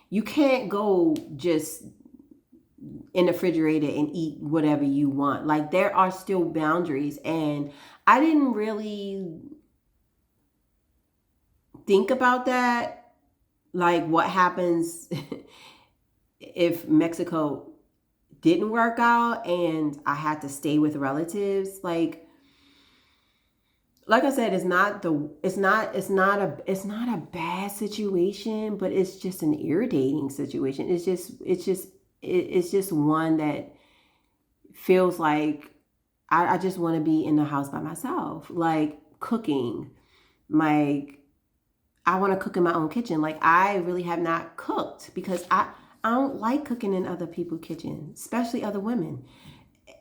You can't go just in the refrigerator and eat whatever you want. Like there are still boundaries, and I didn't really think about that. Like what happens if Mexico didn't work out and I had to stay with relatives? Like I said, it's not a bad situation, but it's just an irritating situation. It's just one that feels like I just want to be in the house by myself. Like cooking, like I want to cook in my own kitchen. Like I really have not cooked because I don't like cooking in other people's kitchens, especially other women.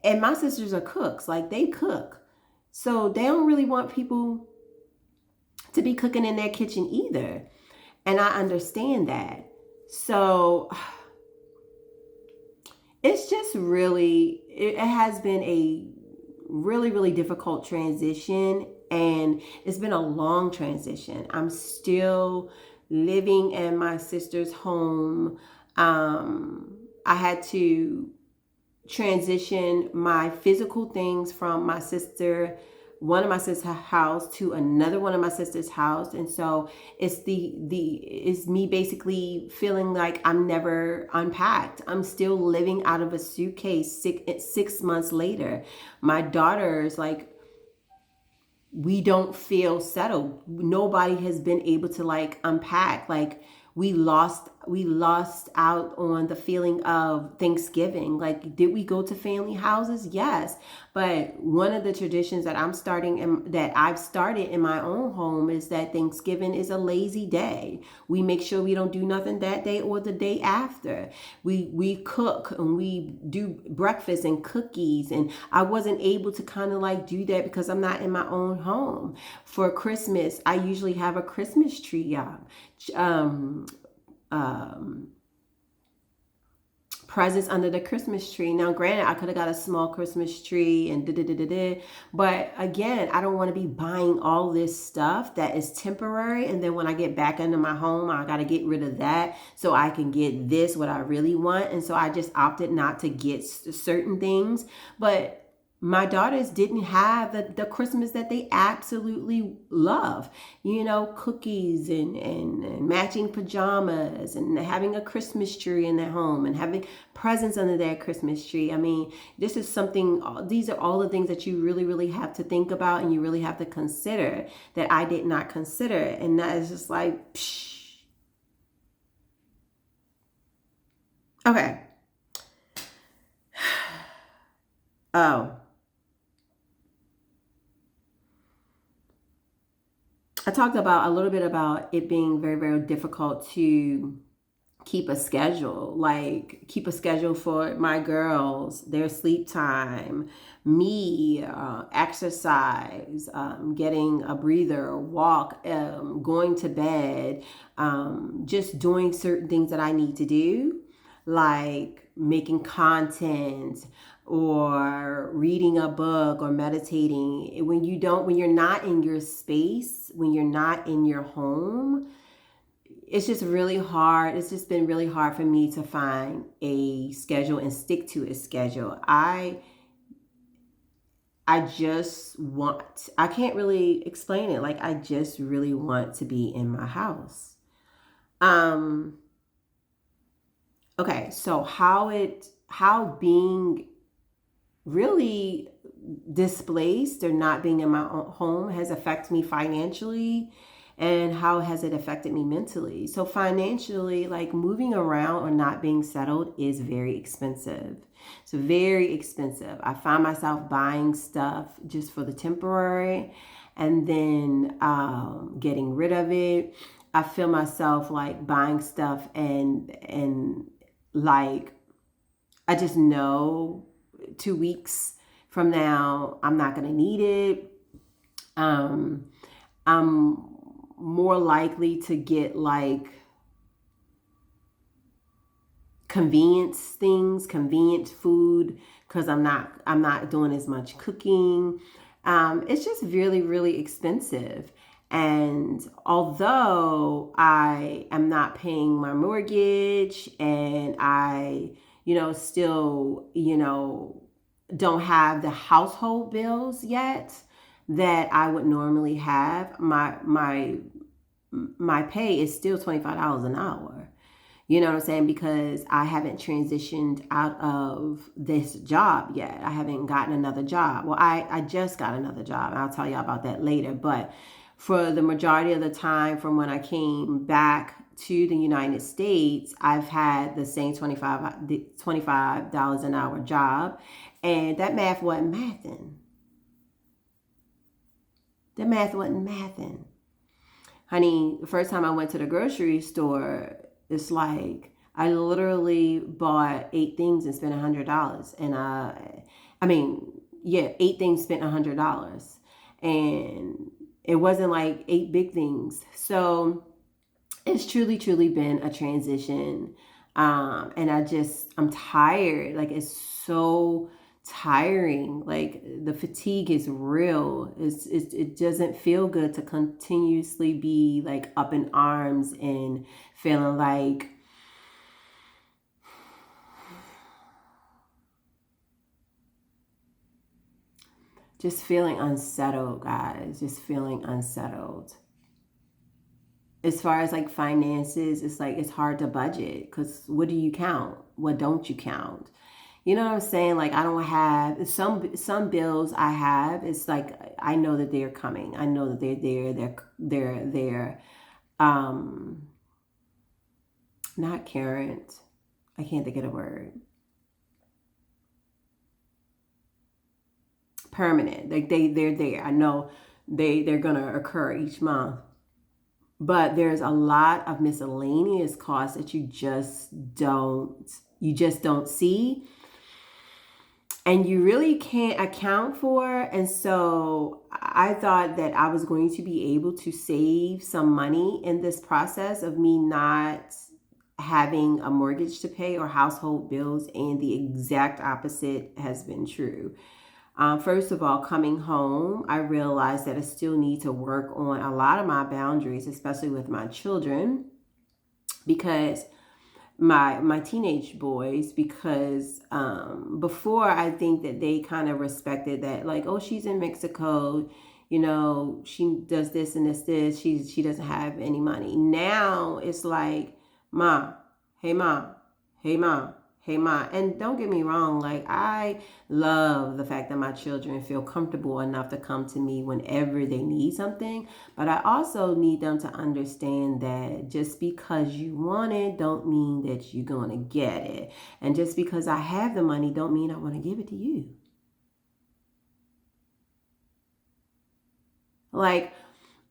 And my sisters are cooks, like they cook. So they don't really want people to be cooking in their kitchen either. And I understand that. So it's just really, it has been a really, really difficult transition. And it's been a long transition. I'm still living in my sister's home. I had to transition my physical things from one of my sister's house to another one of my sister's house. And so it's me basically feeling like I'm never unpacked. I'm still living out of a suitcase 6 months later. My daughter's like, we don't feel settled. Nobody has been able to like unpack. Like we lost out on the feeling of Thanksgiving. Like, did we go to family houses? Yes. But one of the traditions that I've started in my own home is that Thanksgiving is a lazy day. We make sure we don't do nothing that day or the day after. We cook and we do breakfast and cookies. And I wasn't able to kind of like do that because I'm not in my own home. For Christmas, I usually have a Christmas tree, y'all. Presents under the Christmas tree. Now, granted, I could have got a small Christmas tree and but again, I don't want to be buying all this stuff that is temporary. And then when I get back into my home, I got to get rid of that so I can get this, what I really want. And so I just opted not to get certain things. But my daughters didn't have the Christmas that they absolutely love. Cookies and matching pajamas and having a Christmas tree in their home and having presents under their Christmas tree. I mean, these are all the things that you really, really have to think about and you really have to consider that I did not consider. And that is just like, psh. Okay. Oh. I talked about a little bit about it being very, very difficult to keep a schedule, like keep a schedule for my girls, their sleep time, me, exercise, getting a breather, walk, going to bed, just doing certain things that I need to do, like making content or reading a book or meditating. When you're not in your space, when you're not in your home, it's just really hard. It's just been really hard for me to find a schedule and stick to a schedule. I can't really explain it. Like, I just really want to be in my house. Okay, so how being really displaced or not being in my own home has affected me financially, and how has it affected me mentally. So financially, like moving around or not being settled is very expensive. It's very expensive. I find myself buying stuff just for the temporary and then getting rid of it. I feel myself like buying stuff and like I just know 2 weeks from now I'm not going to need it. I'm more likely to get like convenient food, because I'm not doing as much cooking. It's just really, really expensive. And although I am not paying my mortgage and I, still, don't have the household bills yet that I would normally have, my pay is still $25 an hour. You know what I'm saying? Because I haven't transitioned out of this job yet. I haven't gotten another job. Well, I just got another job. And I'll tell you about that later. But for the majority of the time from when I came back to the United States, I've had the same $25 an hour job. And that math wasn't mathing. The math wasn't mathing. Honey, the first time I went to the grocery store, it's like I literally bought 8 things and spent $100. And I mean, yeah, 8 things spent $100, and it wasn't like 8 big things. So it's truly, truly been a transition. And I'm tired. Like, it's so tiring. Like, the fatigue is real. It doesn't feel good to continuously be like up in arms and feeling like just feeling unsettled, guys. Just feeling unsettled. As far as like finances, it's like it's hard to budget because what do you count? What don't you count? You know what I'm saying? Like, I don't have some bills I have. It's like I know that they're coming. I know that they're there. They're not current. I can't think of the word. Permanent. Like, they're there. I know they're gonna occur each month. But there's a lot of miscellaneous costs that you just don't see, and you really can't account for. And so I thought that I was going to be able to save some money in this process of me not having a mortgage to pay or household bills, and the exact opposite has been true. First of all, coming home, I realized that I still need to work on a lot of my boundaries, especially with my children, because my teenage boys, because before, I think that they kind of respected that, like, oh, she's in Mexico, she does this and this, she doesn't have any money. Now it's like, mom, hey mom, hey mom, hey mom. And don't get me wrong, like, I love the fact that my children feel comfortable enough to come to me whenever they need something, but I also need them to understand that just because you want it don't mean that you're going to get it. And just because I have the money don't mean I want to give it to you. Like,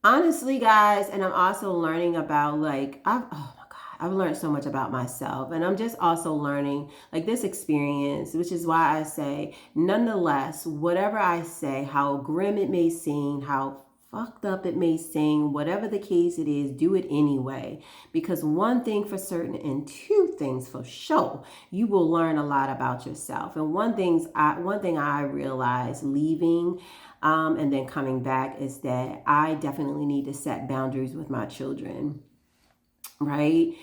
honestly, guys, and I'm also learning about, like, oh my God, I've learned so much about myself. And I'm just also learning, like, this experience, which is why I say, nonetheless, whatever I say, how grim it may seem, how fucked up it may seem, whatever the case it is, do it anyway. Because one thing for certain and two things for sure, you will learn a lot about yourself. And one thing I realized leaving and then coming back is that I definitely need to set boundaries with my children, right?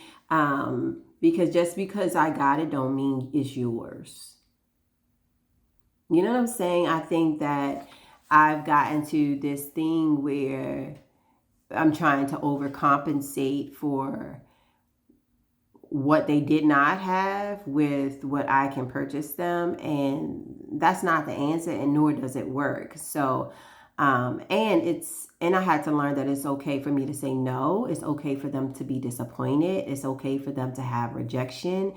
Because just because I got it don't mean it's yours. You know what I'm saying? I think that I've gotten to this thing where I'm trying to overcompensate for what they did not have with what I can purchase them. And that's not the answer, and nor does it work. So, and I had to learn that it's okay for me to say no. It's okay for them to be disappointed. It's okay for them to have rejection.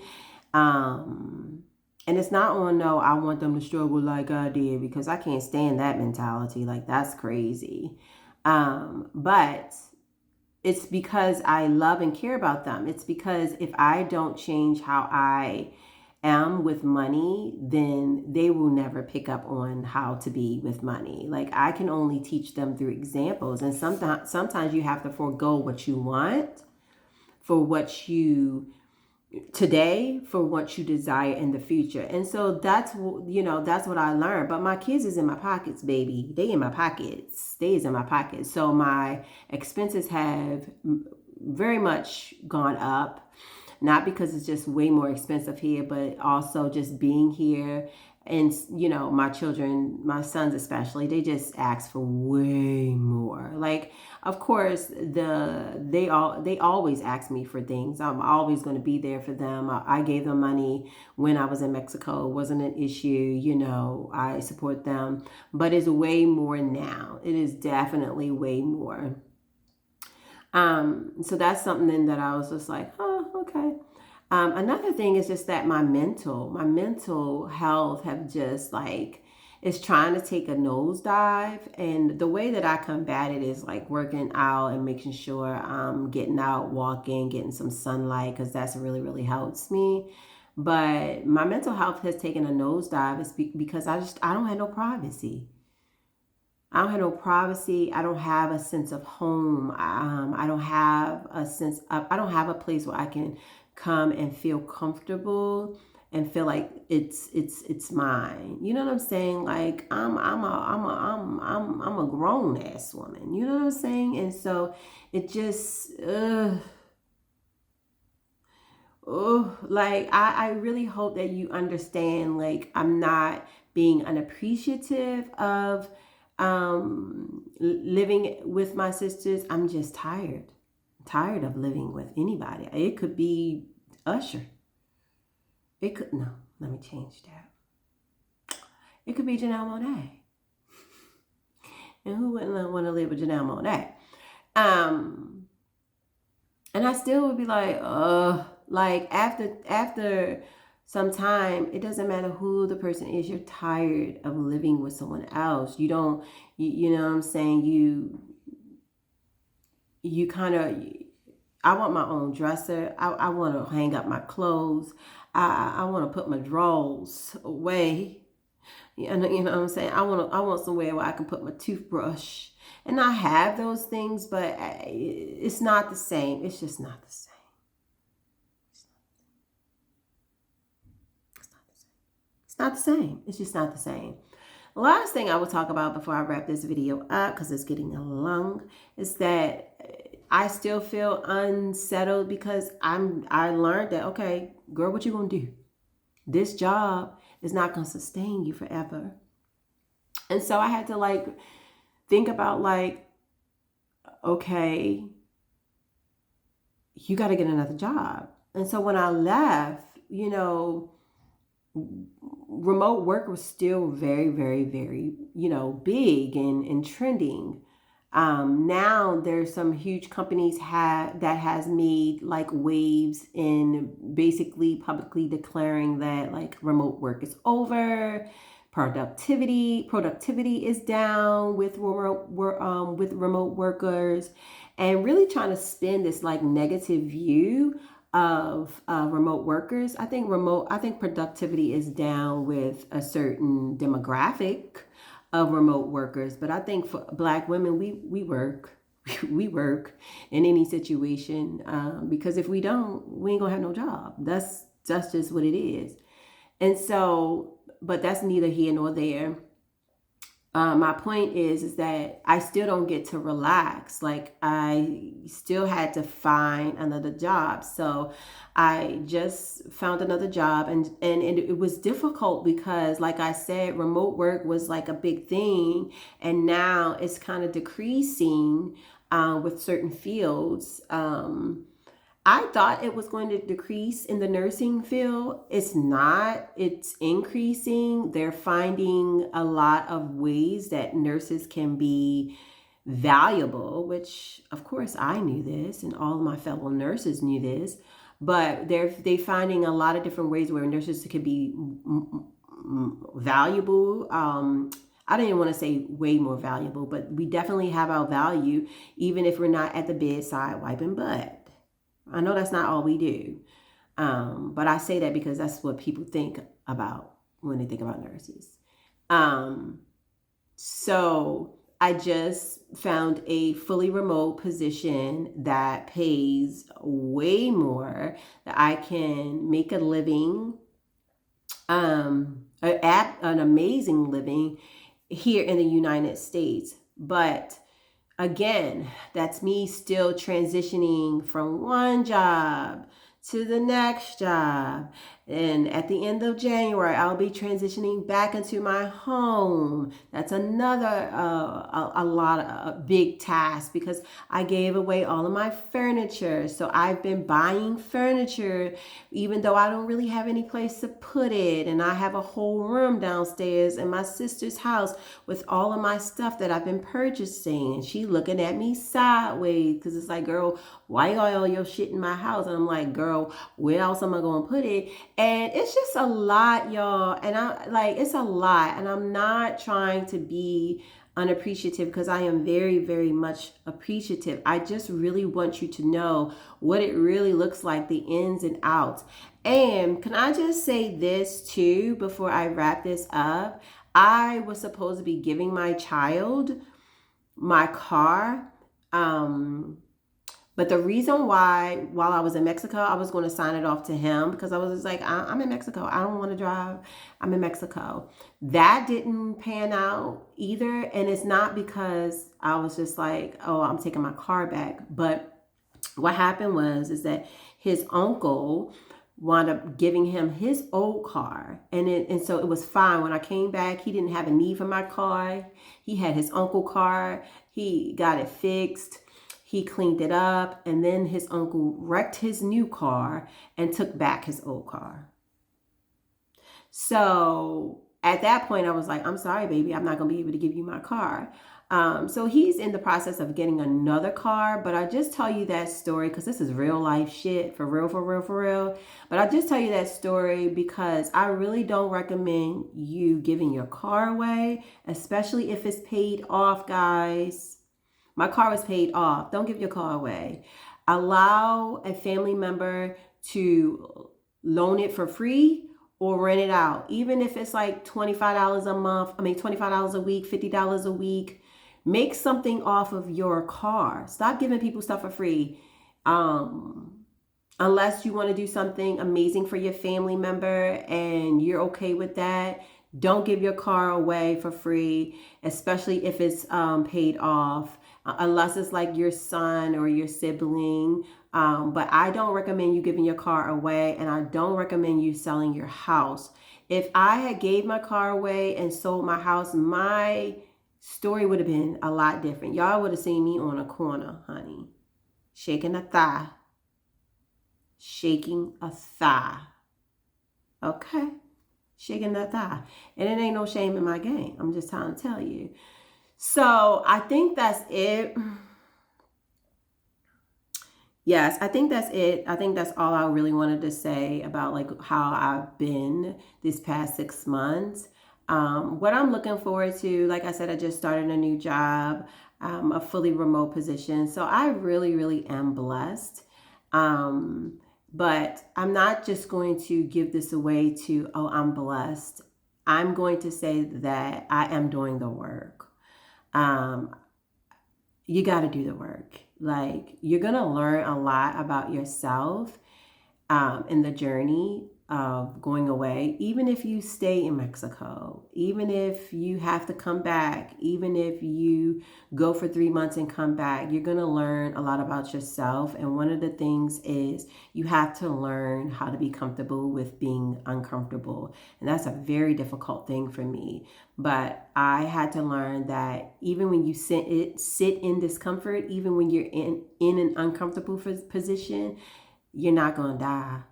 And it's not on, no, I want them to struggle like I did, because I can't stand that mentality. Like, that's crazy. But it's because I love and care about them. It's because if I don't change how I am with money, then they will never pick up on how to be with money. Like, I can only teach them through examples. And sometimes you have to forego what you want for what you today, for what you desire in the future. And so that's what I learned. But my kids is in my pockets, baby. They in my pockets. They is in my pockets. So my expenses have very much gone up, not because it's just way more expensive here, but also just being here. And my children, my sons especially, they just ask for way more. Like, of course, they always ask me for things. I'm always going to be there for them. I gave them money when I was in Mexico. It wasn't an issue. I support them, but it's way more now. It is definitely way more. So that's something that I was just like, oh, okay. Another thing is just that my mental health have just, like, is trying to take a nosedive. And the way that I combat it is like working out and making sure I'm getting out, walking, getting some sunlight, because that's really, really helps me. But my mental health has taken a nosedive is because I don't have no privacy. I don't have no privacy. I don't have a sense of home. I don't have a sense of, I don't have a place where I can come and feel comfortable and feel like it's mine. You know what I'm saying? Like I'm a grown ass woman. You know what I'm saying? And so it just like I really hope that you understand, like I'm not being unappreciative of living with my sisters. I'm just tired of living with anybody. It could be Usher. It could, no, let me change that. It could be Janelle Monáe. And who wouldn't want to live with Janelle Monáe? And I still would be like after some time, it doesn't matter who the person is, you're tired of living with someone else. You don't, you know what I'm saying? You kind of, I want my own dresser. I want to hang up my clothes. I want to put my drawers away. You know what I'm saying? I want somewhere where I can put my toothbrush. And I have those things, but it's not the same. It's just not the same. It's not the same. It's just not the same. The last thing I will talk about before I wrap this video up, because it's getting long, is that I still feel unsettled because I learned that, okay, girl, what you gonna do? This job is not gonna sustain you forever. And so I had to like think about like, okay, you got to get another job. And so when I left, you know, remote work was still very, very, very, you know, big and trending. Now there's some huge companies that has made like waves in basically publicly declaring that like remote work is over. Productivity is down with remote workers, and really trying to spin this like negative view of remote workers. I think productivity is down with a certain demographic of remote workers, but I think for Black women, we work. We work in any situation, because if we don't, we ain't gonna have no job. That's just what it is. And so, but that's neither here nor there. My point is that I still don't get to relax. Like I still had to find another job. So I just found another job, and it was difficult because, like I said, remote work was like a big thing, and now it's kind of decreasing with certain fields. I thought it was going to decrease in the nursing field. It's not. It's increasing. They're finding a lot of ways that nurses can be valuable, which of course I knew this and all of my fellow nurses knew this, but they finding a lot of different ways where nurses can be valuable. I don't even want to say way more valuable, but we definitely have our value even if we're not at the bedside wiping butt. I know that's not all we do, but I say that because that's what people think about when they think about nurses. So I just found a fully remote position that pays way more, that I can make a living, an amazing living here in the United States. But again, that's me still transitioning from one job to the next job. And at the end of January, I'll be transitioning back into my home. That's another a big task because I gave away all of my furniture. So I've been buying furniture, even though I don't really have any place to put it. And I have a whole room downstairs in my sister's house with all of my stuff that I've been purchasing. And she looking at me sideways because it's like, girl, why you got all your shit in my house? And I'm like, girl, where else am I going to put it? And it's just a lot, y'all. And it's a lot. And I'm not trying to be unappreciative because I am very, very much appreciative. I just really want you to know what it really looks like, the ins and outs. And can I just say this too before I wrap this up? I was supposed to be giving my child my car. But the reason why, while I was in Mexico, I was going to sign it off to him because I was just like, I'm in Mexico. I don't want to drive. I'm in Mexico. That didn't pan out either. And it's not because I was just like, oh, I'm taking my car back. But what happened is that his uncle wound up giving him his old car. And so it was fine. When I came back, he didn't have a need for my car. He had his uncle car. He got it fixed. He cleaned it up, and then his uncle wrecked his new car and took back his old car. So at that point, I was like, I'm sorry, baby, I'm not going to be able to give you my car. So he's in the process of getting another car, but I just tell you that story because this is real life shit, for real, for real, for real. But I just tell you that story because I really don't recommend you giving your car away, especially if it's paid off, guys. My car was paid off. Don't give your car away. Allow a family member to loan it for free or rent it out. Even if it's like $25 a month, $25 a week, $50 a week. Make something off of your car. Stop giving people stuff for free. Unless you want to do something amazing for your family member and you're okay with that. Don't give your car away for free, especially if it's paid off. Unless it's like your son or your sibling. But I don't recommend you giving your car away, and I don't recommend you selling your house. If I had gave my car away and sold my house, my story would have been a lot different. Y'all would have seen me on a corner, honey, shaking a thigh. Shaking a thigh. Okay? Shaking that thigh. And it ain't no shame in my game. I'm just trying to tell you. So I think that's it. Yes, I think that's it. I think that's all I really wanted to say about like how I've been this past 6 months. What I'm looking forward to, like I said, I just started a new job, a fully remote position. So I really, really am blessed. But I'm not just going to give this away to, oh, I'm blessed. I'm going to say that I am doing the work. You got to do the work. Like, you're going to learn a lot about yourself in the journey of going away, even if you stay in Mexico, even if you have to come back, even if you go for 3 months and come back, you're going to learn a lot about yourself. And one of the things is you have to learn how to be comfortable with being uncomfortable. And that's a very difficult thing for me. But I had to learn that even when you sit in discomfort, even when you're in an uncomfortable position, you're not going to die.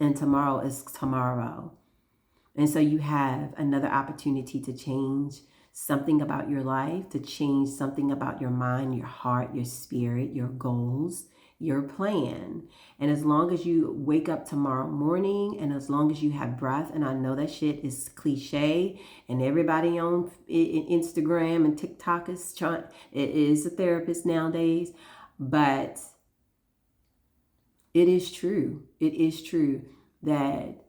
And tomorrow is tomorrow. And so you have another opportunity to change something about your life, to change something about your mind, your heart, your spirit, your goals, your plan. And as long as you wake up tomorrow morning and as long as you have breath, and I know that shit is cliche and everybody on Instagram and TikTok is a therapist nowadays, but it is true. It is true that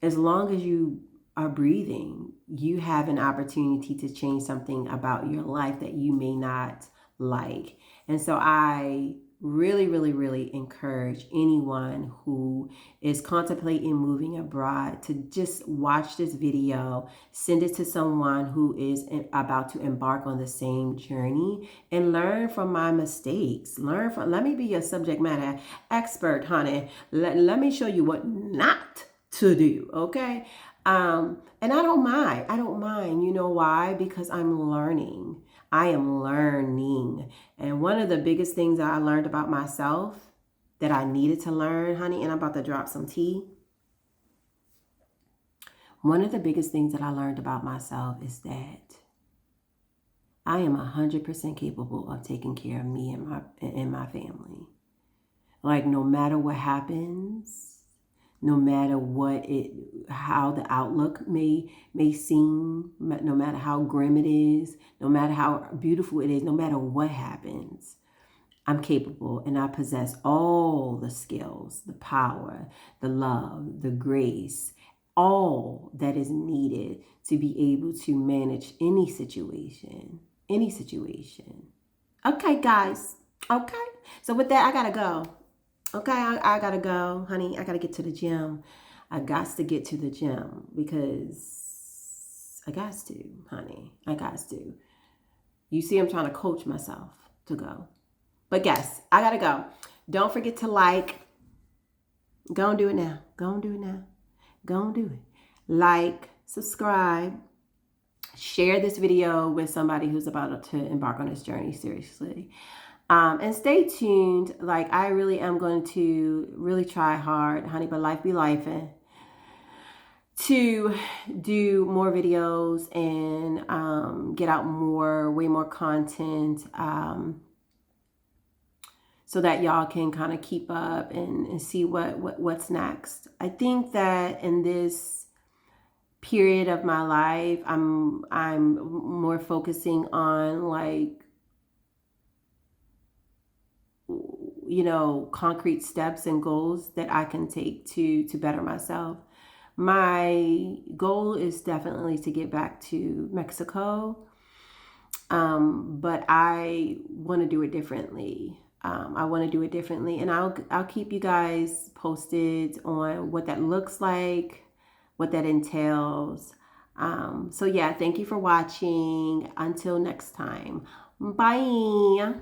as long as you are breathing, you have an opportunity to change something about your life that you may not like. And so I really, really, really encourage anyone who is contemplating moving abroad to just watch this video, send it to someone who is about to embark on the same journey, and learn from my mistakes. Let me be your subject matter expert, honey. Let me show you what not to do, okay? And I don't mind. You know why? Because I'm learning. I am learning. And one of the biggest things that I learned about myself that I needed to learn, honey, and I'm about to drop some tea. One of the biggest things that I learned about myself is that I am 100% capable of taking care of me and my family. Like, no matter what happens, no matter how the outlook may seem, no matter how grim it is, no matter how beautiful it is, no matter what happens. I'm capable and I possess all the skills, the power, the love, the grace, all that is needed to be able to manage any situation. Any situation. Okay, guys. Okay. So with that, I gotta go. Okay, I gotta go, honey. I gotta get to the gym. I got to get to the gym because I got to, honey. I got to. You see, I'm trying to coach myself to go. But yes, I gotta go. Don't forget to like. Go and do it now. Go and do it now. Go and do it. Like, subscribe, share this video with somebody who's about to embark on this journey seriously. And stay tuned. Like, I really am going to really try hard, honey, but life be lifing, to do more videos and get out way more content, so that y'all can kind of keep up and see what's next. I think that in this period of my life, I'm more focusing on, like, concrete steps and goals that I can take to better myself. My goal is definitely to get back to Mexico, but I want to do it differently. I want to do it differently, and I'll keep you guys posted on what that looks like, what that entails. So yeah, thank you for watching. Until next time, bye.